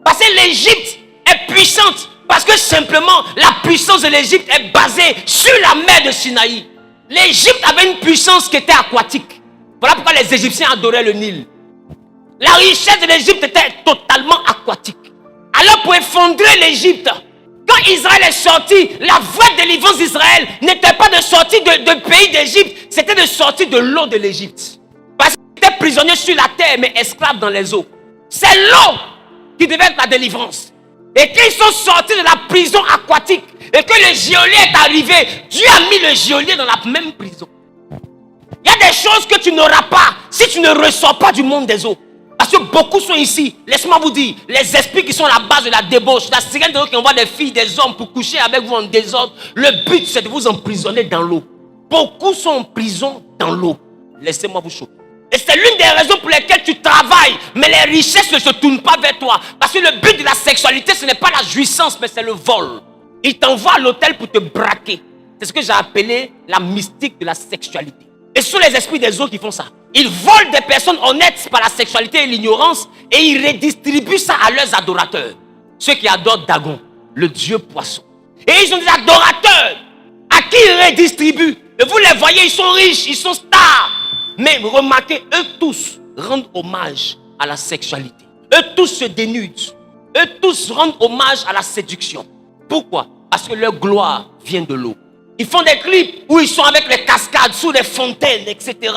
Parce que l'Égypte est puissante. Parce que simplement, la puissance de l'Égypte est basée sur la mer de Sinaï. L'Égypte avait une puissance qui était aquatique. Voilà pourquoi les Égyptiens adoraient le Nil. La richesse de l'Égypte était totalement aquatique. Alors pour effondrer l'Égypte, quand Israël est sorti, la vraie délivrance d'Israël n'était pas de sortir de pays d'Égypte, c'était de sortir de l'eau de l'Égypte. Parce qu'ils étaient prisonniers sur la terre, mais esclaves dans les eaux. C'est l'eau qui devait être la délivrance. Et quand ils sont sortis de la prison aquatique, et que le geôlier est arrivé, Dieu a mis le geôlier dans la même prison. Il y a des choses que tu n'auras pas si tu ne ressors pas du monde des eaux. Parce que beaucoup sont ici, laissez-moi vous dire, les esprits qui sont à la base de la débauche, la sirène de l'eau qui envoie des filles, des hommes pour coucher avec vous en désordre, le but c'est de vous emprisonner dans l'eau. Beaucoup sont en prison dans l'eau. Laissez-moi vous choquer. Et c'est l'une des raisons pour lesquelles tu travailles, mais les richesses ne se tournent pas vers toi. Parce que le but de la sexualité, ce n'est pas la jouissance, mais c'est le vol. Il t'envoie à l'hôtel pour te braquer. C'est ce que j'ai appelé la mystique de la sexualité. Et ce sont les esprits des eaux qui font ça. Ils volent des personnes honnêtes par la sexualité et l'ignorance et ils redistribuent ça à leurs adorateurs. Ceux qui adorent Dagon, le dieu poisson. Et ils ont des adorateurs à qui ils redistribuent. Et vous les voyez, ils sont riches, ils sont stars. Mais remarquez, eux tous rendent hommage à la sexualité. Eux tous se dénudent. Eux tous rendent hommage à la séduction. Pourquoi? Parce que leur gloire vient de l'eau. Ils font des clips où ils sont avec les cascades, sous les fontaines, etc.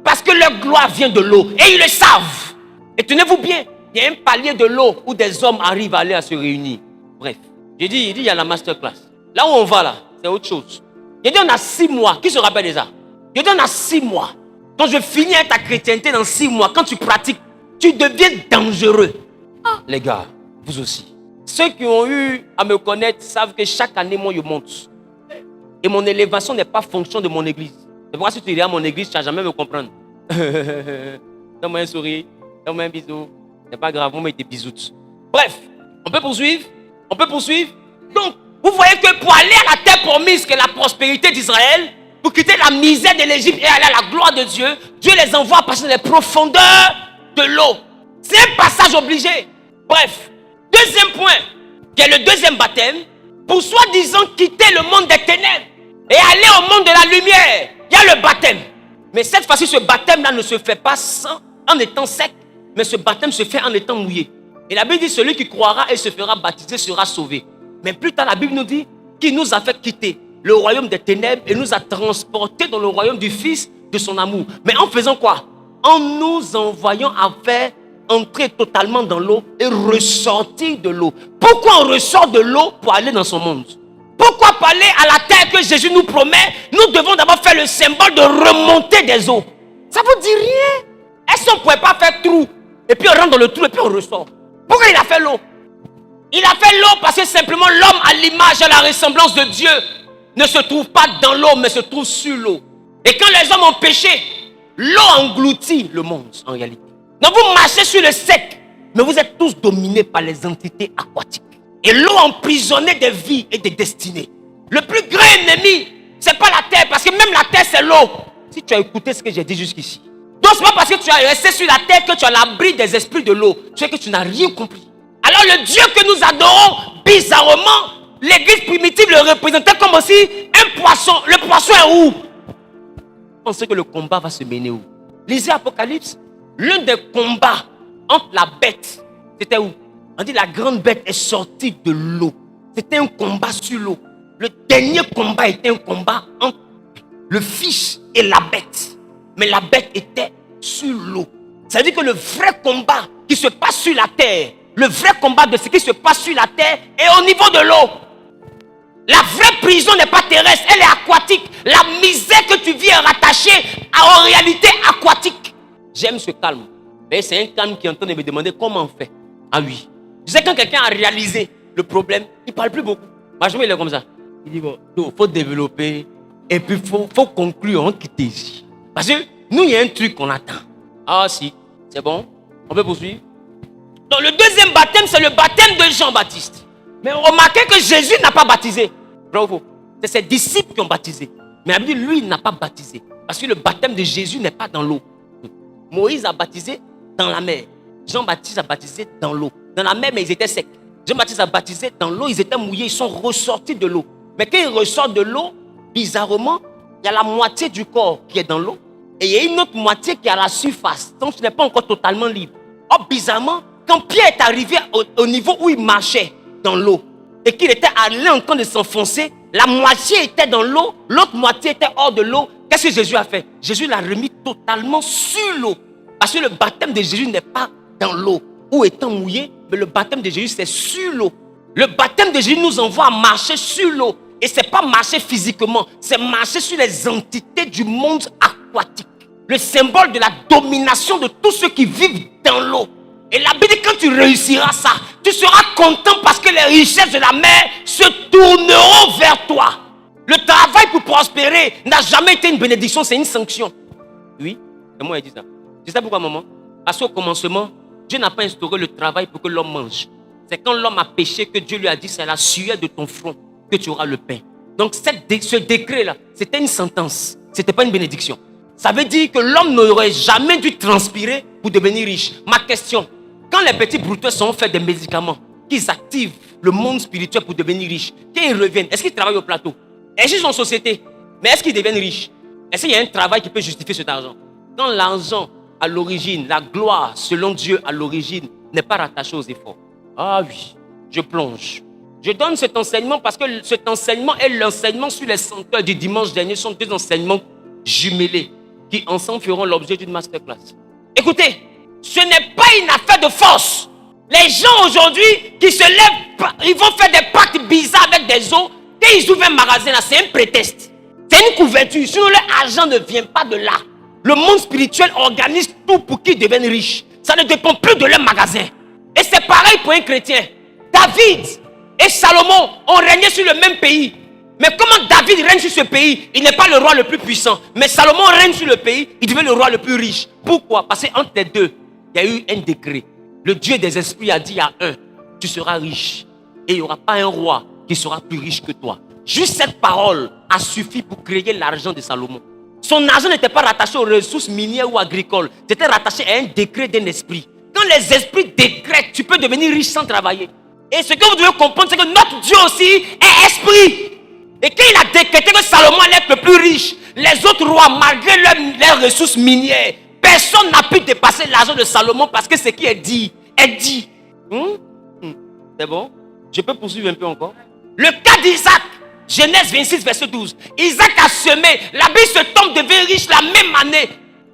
Parce que leur gloire vient de l'eau. Et ils le savent. Et tenez-vous bien, il y a un palier de l'eau où des hommes arrivent à aller à se réunir. Bref, il y a la masterclass. Là où on va là, c'est autre chose. Il dit on a 6 mois. Qui se rappelle de ça? Il dit on a 6 mois. Quand je finis avec ta chrétienté dans 6 mois, quand tu pratiques, tu deviens dangereux. Ah, les gars, vous aussi. Ceux qui ont eu à me connaître savent que chaque année, moi, je monte. Et mon élévation n'est pas fonction de mon église. C'est pourquoi si tu irais à mon église, tu ne vas jamais me comprendre. Donne-moi un sourire, donne-moi un bisou. C'est pas grave, on met des bisous. Bref, on peut poursuivre? On peut poursuivre? Donc, vous voyez que pour aller à la terre promise, qui est la prospérité d'Israël, pour quitter la misère de l'Égypte et aller à la gloire de Dieu, Dieu les envoie passer dans les profondeurs de l'eau. C'est un passage obligé. Bref, deuxième point, qui est le deuxième baptême, pour soi-disant quitter le monde des ténèbres et aller au monde de la lumière, il y a le baptême. Mais cette fois-ci, ce baptême-là ne se fait pas en étant sec, mais ce baptême se fait en étant mouillé. Et la Bible dit, celui qui croira et se fera baptiser sera sauvé. Mais plus tard, la Bible nous dit qu'il nous a fait quitter le royaume des ténèbres et nous a transportés dans le royaume du Fils de son amour. Mais en faisant quoi? En nous envoyant à faire entrer totalement dans l'eau et ressortir de l'eau. Pourquoi on ressort de l'eau pour aller dans son monde? Pourquoi pour aller à la terre que Jésus nous promet, nous devons d'abord faire le symbole de remonter des eaux? Ça vous dit rien? Est-ce qu'on ne pouvait pas faire trou et puis on rentre dans le trou et puis on ressort? Pourquoi il a fait l'eau? Il a fait l'eau parce que simplement l'homme à l'image et à la ressemblance de Dieu ne se trouve pas dans l'eau mais se trouve sur l'eau. Et quand les hommes ont péché, l'eau engloutit le monde en réalité. Donc vous marchez sur le sec, mais vous êtes tous dominés par les entités aquatiques. Et l'eau emprisonnait des vies et des destinées. Le plus grand ennemi, ce n'est pas la terre, parce que même la terre c'est l'eau. Si tu as écouté ce que j'ai dit jusqu'ici. Donc ce n'est pas parce que tu es resté sur la terre que tu as l'abri des esprits de l'eau. Tu sais que tu n'as rien compris. Alors le Dieu que nous adorons, bizarrement, l'église primitive le représentait comme aussi un poisson. Le poisson est où? On sait que le combat va se mener où? Lisez Apocalypse. L'un des combats entre la bête, c'était où? On dit la grande bête est sortie de l'eau. C'était un combat sur l'eau. Le dernier combat était un combat entre le Fils et la bête. Mais la bête était sur l'eau. Ça veut dire que le vrai combat qui se passe sur la terre, le vrai combat de ce qui se passe sur la terre est au niveau de l'eau. La vraie prison n'est pas terrestre, elle est aquatique. La misère que tu vis est rattachée en réalité aquatique. J'aime ce calme. Mais c'est un calme qui est en train de me demander comment on fait. Ah oui. Je sais quand quelqu'un a réalisé le problème, il ne parle plus beaucoup. Franchement, il est comme ça. Il dit, bon, il faut développer et puis il faut conclure, on quitte ici. Parce que nous, il y a un truc qu'on attend. Ah si, c'est bon, on peut poursuivre. Donc le deuxième baptême, c'est le baptême de Jean-Baptiste. Mais remarquez que Jésus n'a pas baptisé. Bravo. C'est ses disciples qui ont baptisé. Mais la Bible dit, lui, il n'a pas baptisé. Parce que le baptême de Jésus n'est pas dans l'eau. Moïse a baptisé dans la mer. Jean-Baptiste a baptisé dans l'eau. Dans la mer, mais ils étaient secs. Jean-Baptiste a baptisé dans l'eau, ils étaient mouillés, ils sont ressortis de l'eau. Mais quand ils ressortent de l'eau, bizarrement, il y a la moitié du corps qui est dans l'eau. Et il y a une autre moitié qui est à la surface. Donc tu n'es pas encore totalement libre. Or, bizarrement, quand Pierre est arrivé au niveau où il marchait dans l'eau, et qu'il était allé en train de s'enfoncer, la moitié était dans l'eau, l'autre moitié était hors de l'eau. Qu'est-ce que Jésus a fait? Jésus l'a remis totalement sur l'eau. Parce que le baptême de Jésus n'est pas dans l'eau ou étant mouillé, mais le baptême de Jésus c'est sur l'eau. Le baptême de Jésus nous envoie à marcher sur l'eau. Et ce n'est pas marcher physiquement, c'est marcher sur les entités du monde aquatique. Le symbole de la domination de tous ceux qui vivent dans l'eau. Et la Bible dit, quand tu réussiras ça, tu seras content parce que les richesses de la mer se tourneront vers toi. Le travail pour prospérer n'a jamais été une bénédiction, c'est une sanction. Oui, c'est moi qui ai dit ça. Tu sais pourquoi, maman? Parce qu'au commencement, Dieu n'a pas instauré le travail pour que l'homme mange. C'est quand l'homme a péché que Dieu lui a dit, c'est à la sueur de ton front que tu auras le pain. Donc ce décret-là, c'était une sentence. Ce n'était pas une bénédiction. Ça veut dire que l'homme n'aurait jamais dû transpirer pour devenir riche. Ma question, quand les petits brouteux sont faits des médicaments qu'ils activent le monde spirituel pour devenir riche. Quand ils reviennent, est-ce qu'ils travaillent au plateau? Est-ce qu'ils sont en société? Mais est-ce qu'ils deviennent riches? Est-ce qu'il y a un travail qui peut justifier cet argent? Quand l'argent à l'origine, la gloire selon Dieu à l'origine n'est pas rattachée aux efforts. Ah oui, je plonge. Je donne cet enseignement parce que cet enseignement et l'enseignement sur les senteurs du dimanche dernier sont deux enseignements jumelés qui ensemble feront l'objet d'une masterclass. Écoutez, ce n'est pas une affaire de force. Les gens aujourd'hui qui se lèvent, ils vont faire des pactes bizarres avec des eaux. Quand ils ouvrent un magasin là, c'est un prétexte. C'est une couverture. Sinon, leur argent ne vient pas de là. Le monde spirituel organise tout pour qu'ils deviennent riches. Ça ne dépend plus de leur magasin. Et c'est pareil pour un chrétien. David et Salomon ont régné sur le même pays. Mais comment David règne sur ce pays? Il n'est pas le roi le plus puissant. Mais Salomon règne sur le pays, il devient le roi le plus riche. Pourquoi? Parce qu'entre les deux, il y a eu un décret. Le Dieu des esprits a dit à un, tu seras riche. Et il n'y aura pas un roi qui sera plus riche que toi. Juste cette parole a suffi pour créer l'argent de Salomon. Son argent n'était pas rattaché aux ressources minières ou agricoles. C'était rattaché à un décret d'un esprit. Quand les esprits décrètent, tu peux devenir riche sans travailler. Et ce que vous devez comprendre, c'est que notre Dieu aussi est esprit. Et quand il a décrété que Salomon allait être le plus riche, les autres rois, malgré leurs ressources minières, personne n'a pu dépasser l'argent de Salomon parce que ce qui est dit, est dit. C'est bon? Je peux poursuivre un peu encore? Le cas d'Isaac, Genèse 26, verset 12. Isaac a semé, la Bible se tombe devient riche la même année.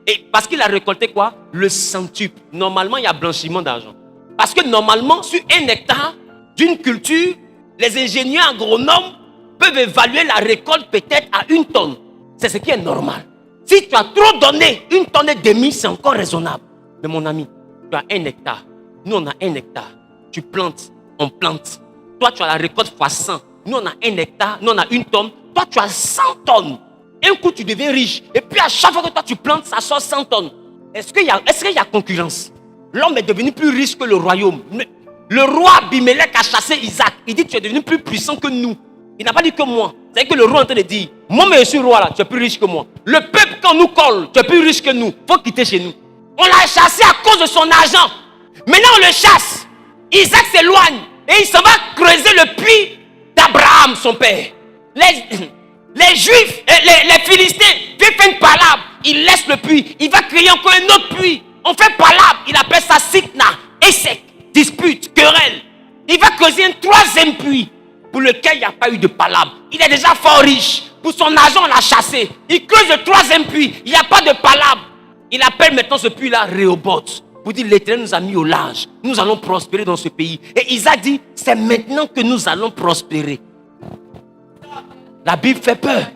Et parce qu'il a récolté quoi? Le centuple. Normalement, il y a blanchiment d'argent. Parce que normalement, sur un hectare d'une culture, les ingénieurs agronomes peuvent évaluer la récolte peut-être à 1 tonne. C'est ce qui est normal. Si tu as trop donné, 1 tonne et demie, c'est encore raisonnable. Mais mon ami, tu as 1 hectare. Nous, on a 1 hectare. Tu plantes, on plante. Toi, tu as la récolte fois 100. Nous, on a 1 hectare. Nous, on a 1 tonne. Toi, tu as 100 tonnes. Un coup, tu deviens riche. Et puis, à chaque fois que toi, tu plantes, ça sort 100 tonnes. Est-ce qu'il y a concurrence? L'homme est devenu plus riche que le royaume. Le roi Abimelech a chassé Isaac. Il dit, tu es devenu plus puissant que nous. Il n'a pas dit que moi. C'est que le roi est en train de dire, moi, mais je suis roi là, tu es plus riche que moi. Le peuple, quand nous colle, tu es plus riche que nous. Il faut quitter chez nous. On l'a chassé à cause de son argent. Maintenant, on le chasse. Isaac s'éloigne. Et il s'en va creuser le puits d'Abraham, son père. Les Juifs, les Philistins, viennent faire une palabre. Il laisse le puits. Il va créer encore un autre puits. On fait palabre. Il appelle ça Sitna, Essek, dispute, querelle. Il va creuser un 3e puits pour lequel il n'y a pas eu de palabre. Il est déjà fort riche. Pour son argent, on l'a chassé. Il creuse le 3e puits. Il n'y a pas de palabre. Il appelle maintenant ce puits-là Rehoboth. Pour dire, l'Éternel nous a mis au large. Nous allons prospérer dans ce pays. Et Isaac dit, c'est maintenant que nous allons prospérer. La Bible fait peur.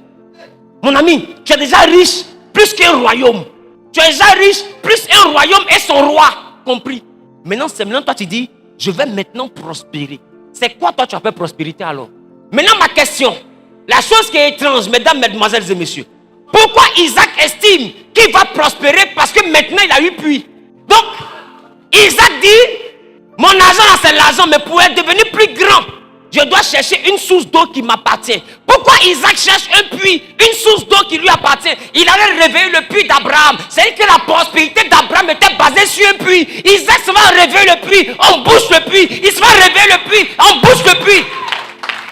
Mon ami, tu es déjà riche plus qu'un royaume. Tu es déjà riche plus un royaume et son roi compris. Maintenant, c'est maintenant toi tu dis, je vais maintenant prospérer. C'est quoi toi tu appelles prospérité alors? Maintenant ma question, la chose qui est étrange, mesdames, mesdemoiselles et messieurs. Pourquoi Isaac estime qu'il va prospérer? Parce que maintenant il a eu puits. Donc, Isaac dit, mon argent là c'est l'argent, mais pour être devenu plus grand, je dois chercher une source d'eau qui m'appartient. Pourquoi Isaac cherche un puits, une source d'eau qui lui appartient? Il allait réveiller le puits d'Abraham. C'est-à-dire que la prospérité d'Abraham était basée sur un puits. Isaac se va réveiller le puits, on bouche le puits. Il se va réveiller le puits, on bouche le puits.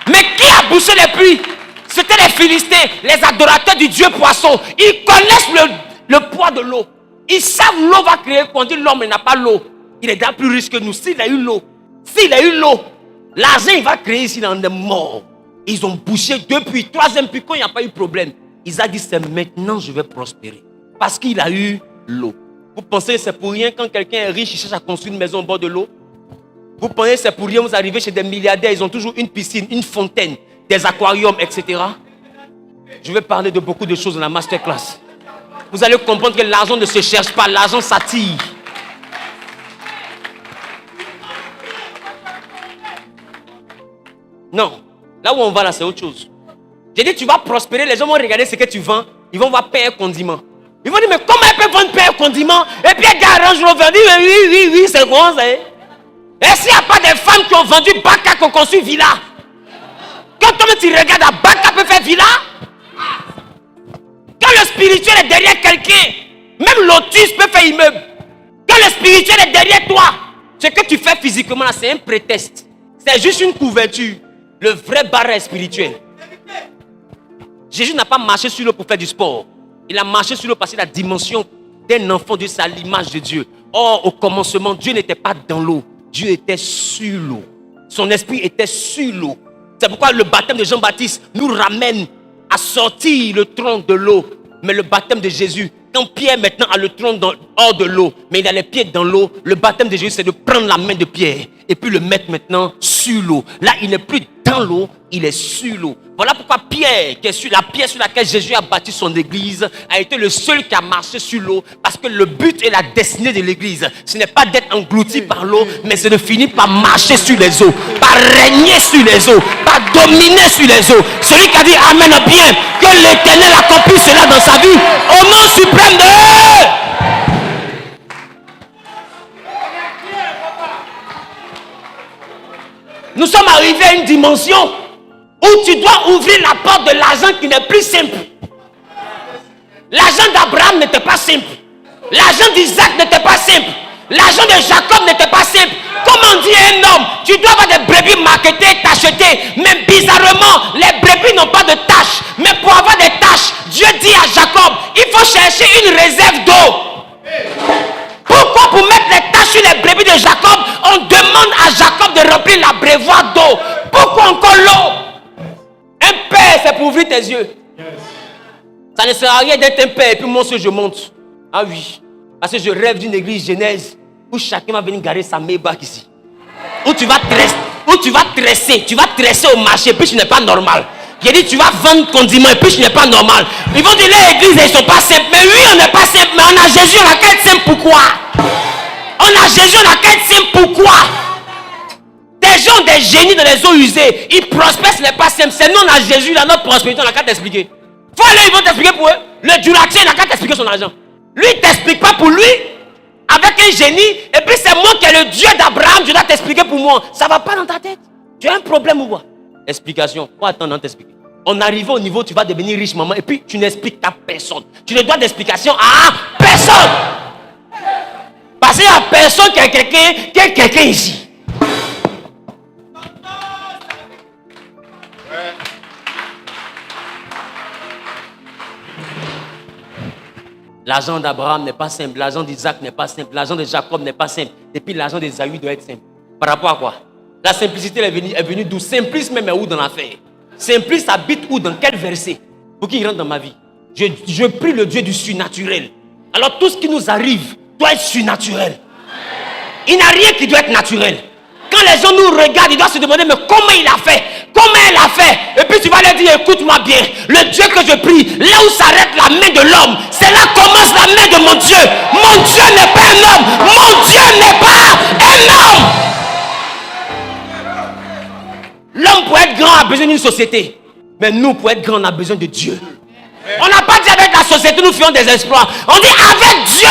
Mais qui a bouché le puits? C'était les Philistins, les adorateurs du dieu poisson. Ils connaissent le poids de l'eau. Ils savent l'eau va créer. Quand on dit l'homme n'a pas l'eau, il est déjà plus riche que nous. S'il a eu l'eau, l'argent il va créer ici dans des morts. Ils ont bouché 2 puits, 3e puits, quand il n'y a pas eu de problème. Isaac dit, c'est maintenant je vais prospérer. Parce qu'il a eu l'eau. Vous pensez que c'est pour rien quand quelqu'un est riche, il cherche à construire une maison au bord de l'eau? Vous pensez que c'est pour rien, vous arrivez chez des milliardaires, ils ont toujours une piscine, une fontaine, des aquariums, etc. Je vais parler de beaucoup de choses dans la masterclass. Vous allez comprendre que l'argent ne se cherche pas, l'argent s'attire. Non, là où on va là, c'est autre chose. J'ai dit, tu vas prospérer, les gens vont regarder ce que tu vends, ils vont voir pain et condiment. Ils vont dire, mais comment ils peuvent vendre pain et condiment? Et puis il y a un Range Rover, oui, c'est bon ça. Et s'il n'y a pas des femmes qui ont vendu Baka, qui ont construit villa? Quand toi tu regardes, à Baka peut faire villa? Quand le spirituel est derrière quelqu'un, même Lotus peut faire immeuble. Quand le spirituel est derrière toi, ce que tu fais physiquement là, c'est un prétexte. C'est juste une couverture. Le vrai barre est spirituel. Jésus n'a pas marché sur l'eau pour faire du sport. Il a marché sur l'eau parce que la dimension d'un enfant de Dieu, c'est à l'image de Dieu. Or, au commencement, Dieu n'était pas dans l'eau. Dieu était sur l'eau. Son esprit était sur l'eau. C'est pourquoi le baptême de Jean-Baptiste nous ramène à sortir le tronc de l'eau. Mais le baptême de Jésus, quand Pierre maintenant a le tronc hors de l'eau, mais il a les pieds dans l'eau, le baptême de Jésus, c'est de prendre la main de Pierre et puis le mettre maintenant sur l'eau. Là, il n'est plus dans l'eau, il est sur l'eau. Voilà pourquoi Pierre, qui est sur la pierre sur laquelle Jésus a bâti son église, a été le seul qui a marché sur l'eau, parce que le but et la destinée de l'église, ce n'est pas d'être englouti par l'eau, mais c'est de finir par marcher sur les eaux, par régner sur les eaux, par dominer sur les eaux. Celui qui a dit Amen bien, que l'Éternel accomplisse cela dans sa vie, au nom suprême de... Nous sommes arrivés à une dimension où tu dois ouvrir la porte de l'argent qui n'est plus simple. L'argent d'Abraham n'était pas simple. L'argent d'Isaac n'était pas simple. L'argent de Jacob n'était pas simple. Comment dit un homme, tu dois avoir des brebis marketées, t'acheter. Mais bizarrement, les brebis n'ont pas de taches. Mais pour avoir des taches, Dieu dit à Jacob, il faut chercher une réserve d'eau. Pourquoi pour mettre les taches sur les brebis de Jacob, on demande à Jacob de remplir l'abreuvoir d'eau? Pourquoi encore l'eau? Un père, c'est pour ouvrir tes yeux. Ça ne sert à rien d'être un père et puis moi aussi je monte. Ah oui. Parce que je rêve d'une église Genèse où chacun va venir garer sa Maybach ici. Où tu vas tresser au marché et puis tu n'es pas normal. J'ai dit tu vas vendre condiments et puis tu n'es pas normal. Ils vont dire les églises elles ne sont pas simples. Mais oui on n'est pas simple, mais on a Jésus, on a qu'à être simple. Pourquoi? On a Jésus, on a qu'à être simple. Pourquoi? Des gens, des génies dans les eaux usées, ils prospèrent, ce n'est pas simple. C'est nous on a Jésus, là notre prospérité, on a qu'à t'expliquer. Faut aller, ils vont t'expliquer pour eux. Le Duratier, il n'a qu'à t'expliquer son argent. Lui, il ne t'explique pas pour lui, avec un génie, et puis c'est moi qui est le Dieu d'Abraham, je dois t'expliquer pour moi. Ça ne va pas dans ta tête. Tu as un problème ou quoi? Explication. Faut attendre d'en t'expliquer. On arrive au niveau où tu vas devenir riche, maman, et puis tu n'expliques à personne. Tu ne dois d'explication à personne. Parce qu'il n'y a personne qui est quelqu'un ici. L'argent d'Abraham n'est pas simple, l'argent d'Isaac n'est pas simple, l'argent de Jacob n'est pas simple. Et puis l'argent d'Ésaü doit être simple. Par rapport à quoi? La simplicité est venue d'où? Simplice même est où dans l'affaire? Simplice habite où? Dans quel verset? Pour qu'il rentre dans ma vie. Je prie le Dieu du surnaturel. Alors tout ce qui nous arrive doit être surnaturel. Il n'y a rien qui doit être naturel. Quand les gens nous regardent, ils doivent se demander mais comment il a fait? Comment elle a fait? Et puis tu vas leur dire écoute-moi bien, le Dieu que je prie, là où s'arrête la main de l'homme, c'est là commence la main de mon Dieu. Mon Dieu n'est pas un homme. Mon Dieu n'est pas un homme. L'homme pour être grand a besoin d'une société. Mais nous pour être grand on a besoin de Dieu. On n'a pas dit avec la société nous faisons des exploits. On dit avec Dieu.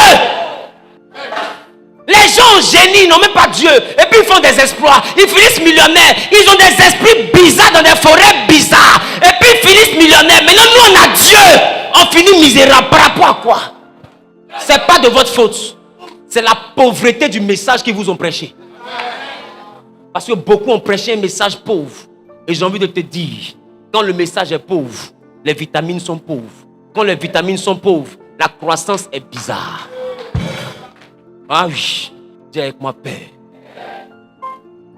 Les gens génie n'ont même pas Dieu. Et puis ils font des exploits. Ils finissent millionnaires. Ils ont des esprits bizarres dans des forêts bizarres. Et puis ils finissent millionnaires. Maintenant nous on a Dieu. On finit misérable. Par rapport à quoi? C'est pas de votre faute. C'est la pauvreté du message qu'ils vous ont prêché. Parce que beaucoup ont prêché un message pauvre. Et j'ai envie de te dire, quand le message est pauvre, les vitamines sont pauvres. Quand les vitamines sont pauvres, la croissance est bizarre. Ah oui, dis avec moi, Père,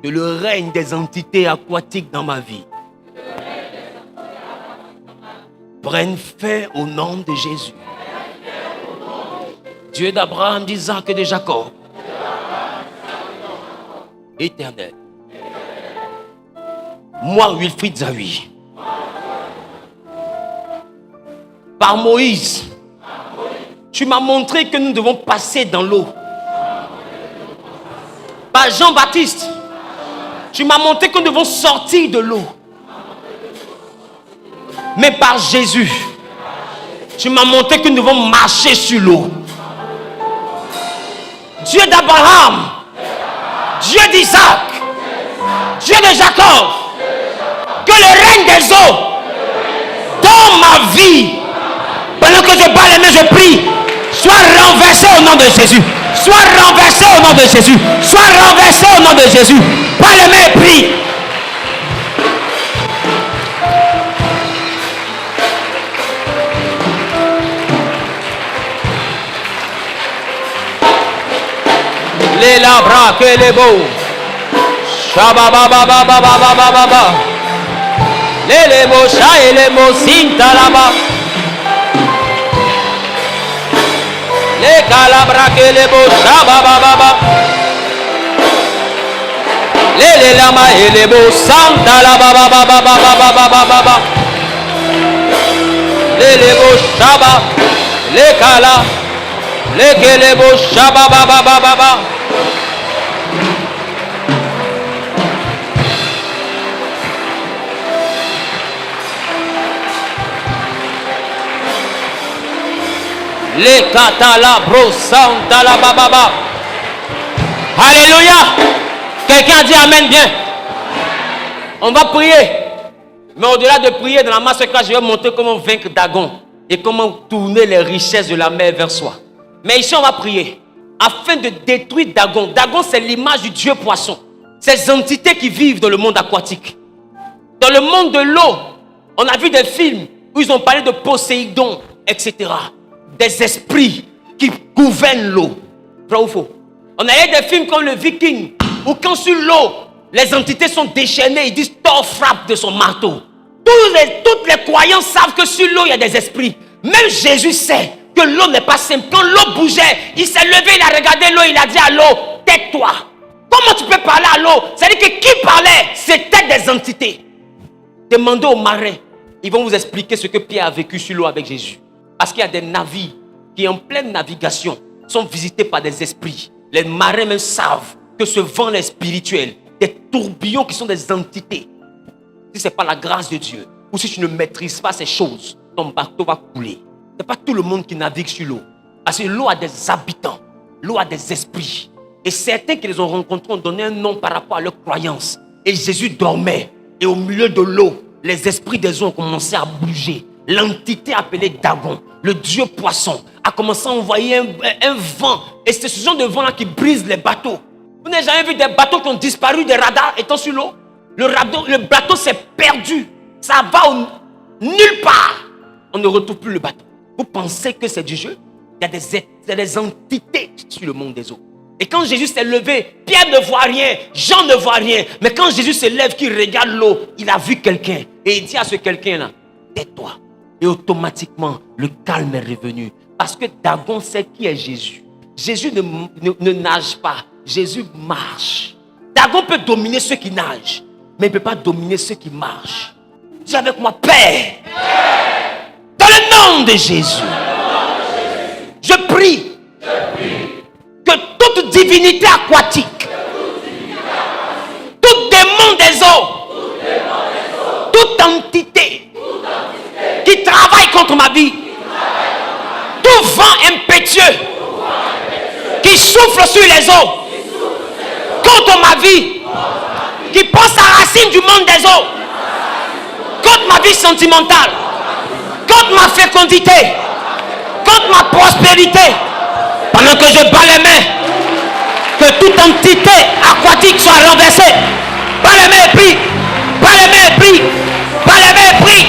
que le règne des entités aquatiques dans ma vie prenne fin au nom de Jésus. Dieu d'Abraham, d'Isaac et de Jacob, éternel. Moi, Wilfried Zawi, par Moïse, tu m'as montré que nous devons passer dans l'eau. Par Jean-Baptiste, tu m'as montré que nous devons sortir de l'eau. Mais par Jésus, tu m'as montré que nous devons marcher sur l'eau. Dieu d'Abraham, Dieu d'Isaac, Dieu de Jacob, que le règne des eaux dans ma vie, pendant que je bats les mains, je prie, soit renversé au nom de Jésus. Sois renversé au nom de Jésus. Sois renversé au nom de Jésus. Pas les mains, prie. Les labras que les beaux. Shabababababababababa. Les beaux chats et les beaux cinta là-bas. Les calabras que les beaux shababababa. Les lamas et les beaux santa là-bas. Les beaux shabba. Les cala. Les beaux shabababababa. Les katalabro santa la bababa. Alléluia. Quelqu'un dit amen bien. On va prier. Mais au-delà de prier dans la masterclass, je vais montrer comment vaincre Dagon et comment tourner les richesses de la mer vers soi. Mais ici, on va prier afin de détruire Dagon. Dagon, c'est l'image du dieu poisson. Ces entités qui vivent dans le monde aquatique. Dans le monde de l'eau, on a vu des films où ils ont parlé de Poséidon, etc. Des esprits qui gouvernent l'eau. Vrai ou faux? On a eu des films comme le Viking, où quand sur l'eau, les entités sont déchaînées, ils disent Thor frappe de son marteau. Toutes les croyants savent que sur l'eau, il y a des esprits. Même Jésus sait que l'eau n'est pas simple. Quand l'eau bougeait, il s'est levé, il a regardé l'eau, il a dit à l'eau, tais-toi. Comment tu peux parler à l'eau? C'est-à-dire que qui parlait? C'était des entités. Demandez aux marins, ils vont vous expliquer ce que Pierre a vécu sur l'eau avec Jésus. Parce qu'il y a des navires qui, en pleine navigation, sont visités par des esprits. Les marins même savent que ce vent est spirituel. Des tourbillons qui sont des entités. Si ce n'est pas la grâce de Dieu, ou si tu ne maîtrises pas ces choses, ton bateau va couler. Ce n'est pas tout le monde qui navigue sur l'eau. Parce que l'eau a des habitants. L'eau a des esprits. Et certains qui les ont rencontrés ont donné un nom par rapport à leur croyance. Et Jésus dormait. Et au milieu de l'eau, les esprits des eaux ont commencé à bouger. L'entité appelée Dagon, le dieu poisson, a commencé à envoyer un vent. Et c'est ce genre de vent-là qui brise les bateaux. Vous n'avez jamais vu des bateaux qui ont disparu des radars étant sur l'eau? Le bateau s'est perdu. Ça va nulle part. On ne retrouve plus le bateau. Vous pensez que c'est du jeu? Il y a des entités sur le monde des eaux. Et quand Jésus s'est levé, Pierre ne voit rien, Jean ne voit rien. Mais quand Jésus se lève, qu'il regarde l'eau, il a vu quelqu'un. Et il dit à ce quelqu'un-là, tais-toi. Et automatiquement, le calme est revenu. Parce que Dagon sait qui est Jésus. Jésus ne nage pas. Jésus marche. Dagon peut dominer ceux qui nagent. Mais il ne peut pas dominer ceux qui marchent. Dis avec moi, Père. Dans le nom de Jésus. Je prie. Que toute divinité aquatique. Tout démon des eaux. Toute entité qui travaille contre ma vie, tout vent impétueux qui souffle sur les eaux contre ma vie, qui pense à la racine du monde des eaux, contre ma vie sentimentale, contre ma fécondité, contre ma prospérité, pendant que je bats les mains, que toute entité aquatique soit renversée. Pas les mains pris, pas les mains pris, pas les mains pris.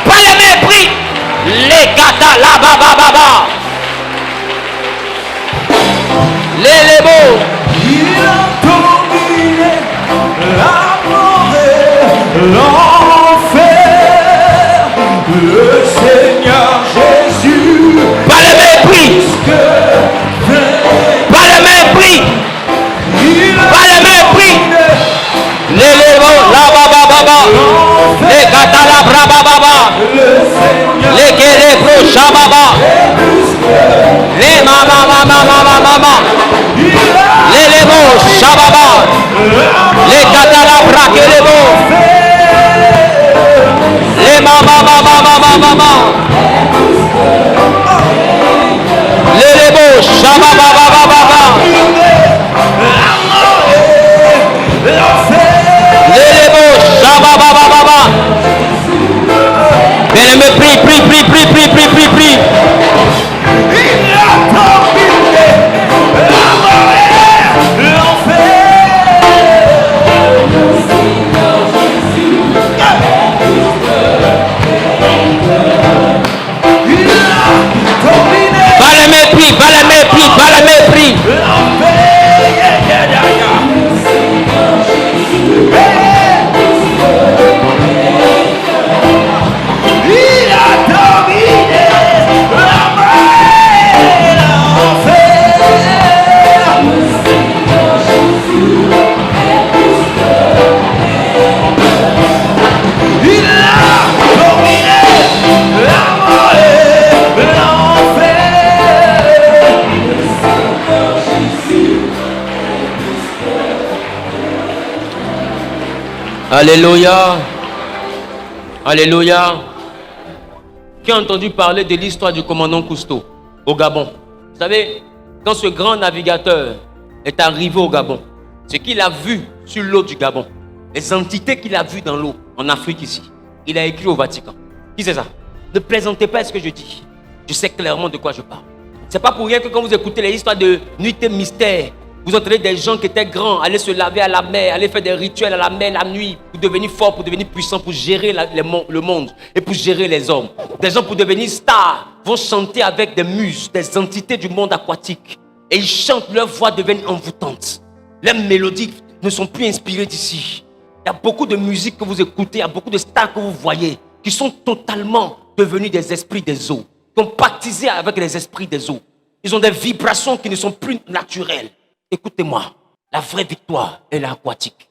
Pas les mépris. Les gata la bababa. Les beaux. Il a dominé la mort et l'enfer. Le Seigneur Jésus. Pas les mépris. Pas les mépris. Pas les mépris. Les beaux la bababa. Les gata la brababa. Les guerres shababa. Les mama. Les beaux shababa. Les gata la braque les beaux. Les mama. Les beaux shababa. Les beaux shababa. Bien-aimé, prie. Il a dominé Alléluia. Alléluia. Qui a entendu parler de l'histoire du commandant Cousteau au Gabon? Vous savez, quand ce grand navigateur est arrivé au Gabon, ce qu'il a vu sur l'eau du Gabon, les entités qu'il a vues dans l'eau, en Afrique ici, il a écrit au Vatican. Qui c'est ça? Ne plaisantez pas à ce que je dis. Je sais clairement de quoi je parle. C'est pas pour rien que quand vous écoutez les histoires de nuitées mystères, vous entendez des gens qui étaient grands aller se laver à la mer, aller faire des rituels à la mer la nuit pour devenir forts, pour devenir puissants, pour gérer le monde et pour gérer les hommes. Des gens pour devenir stars vont chanter avec des muses, des entités du monde aquatique. Et ils chantent, leur voix devient envoûtante. Leurs mélodies ne sont plus inspirées d'ici. Il y a beaucoup de musique que vous écoutez, il y a beaucoup de stars que vous voyez qui sont totalement devenus des esprits des eaux, qui ont baptisé avec les esprits des eaux. Ils ont des vibrations qui ne sont plus naturelles. Écoutez-moi, la vraie victoire est l'aquatique.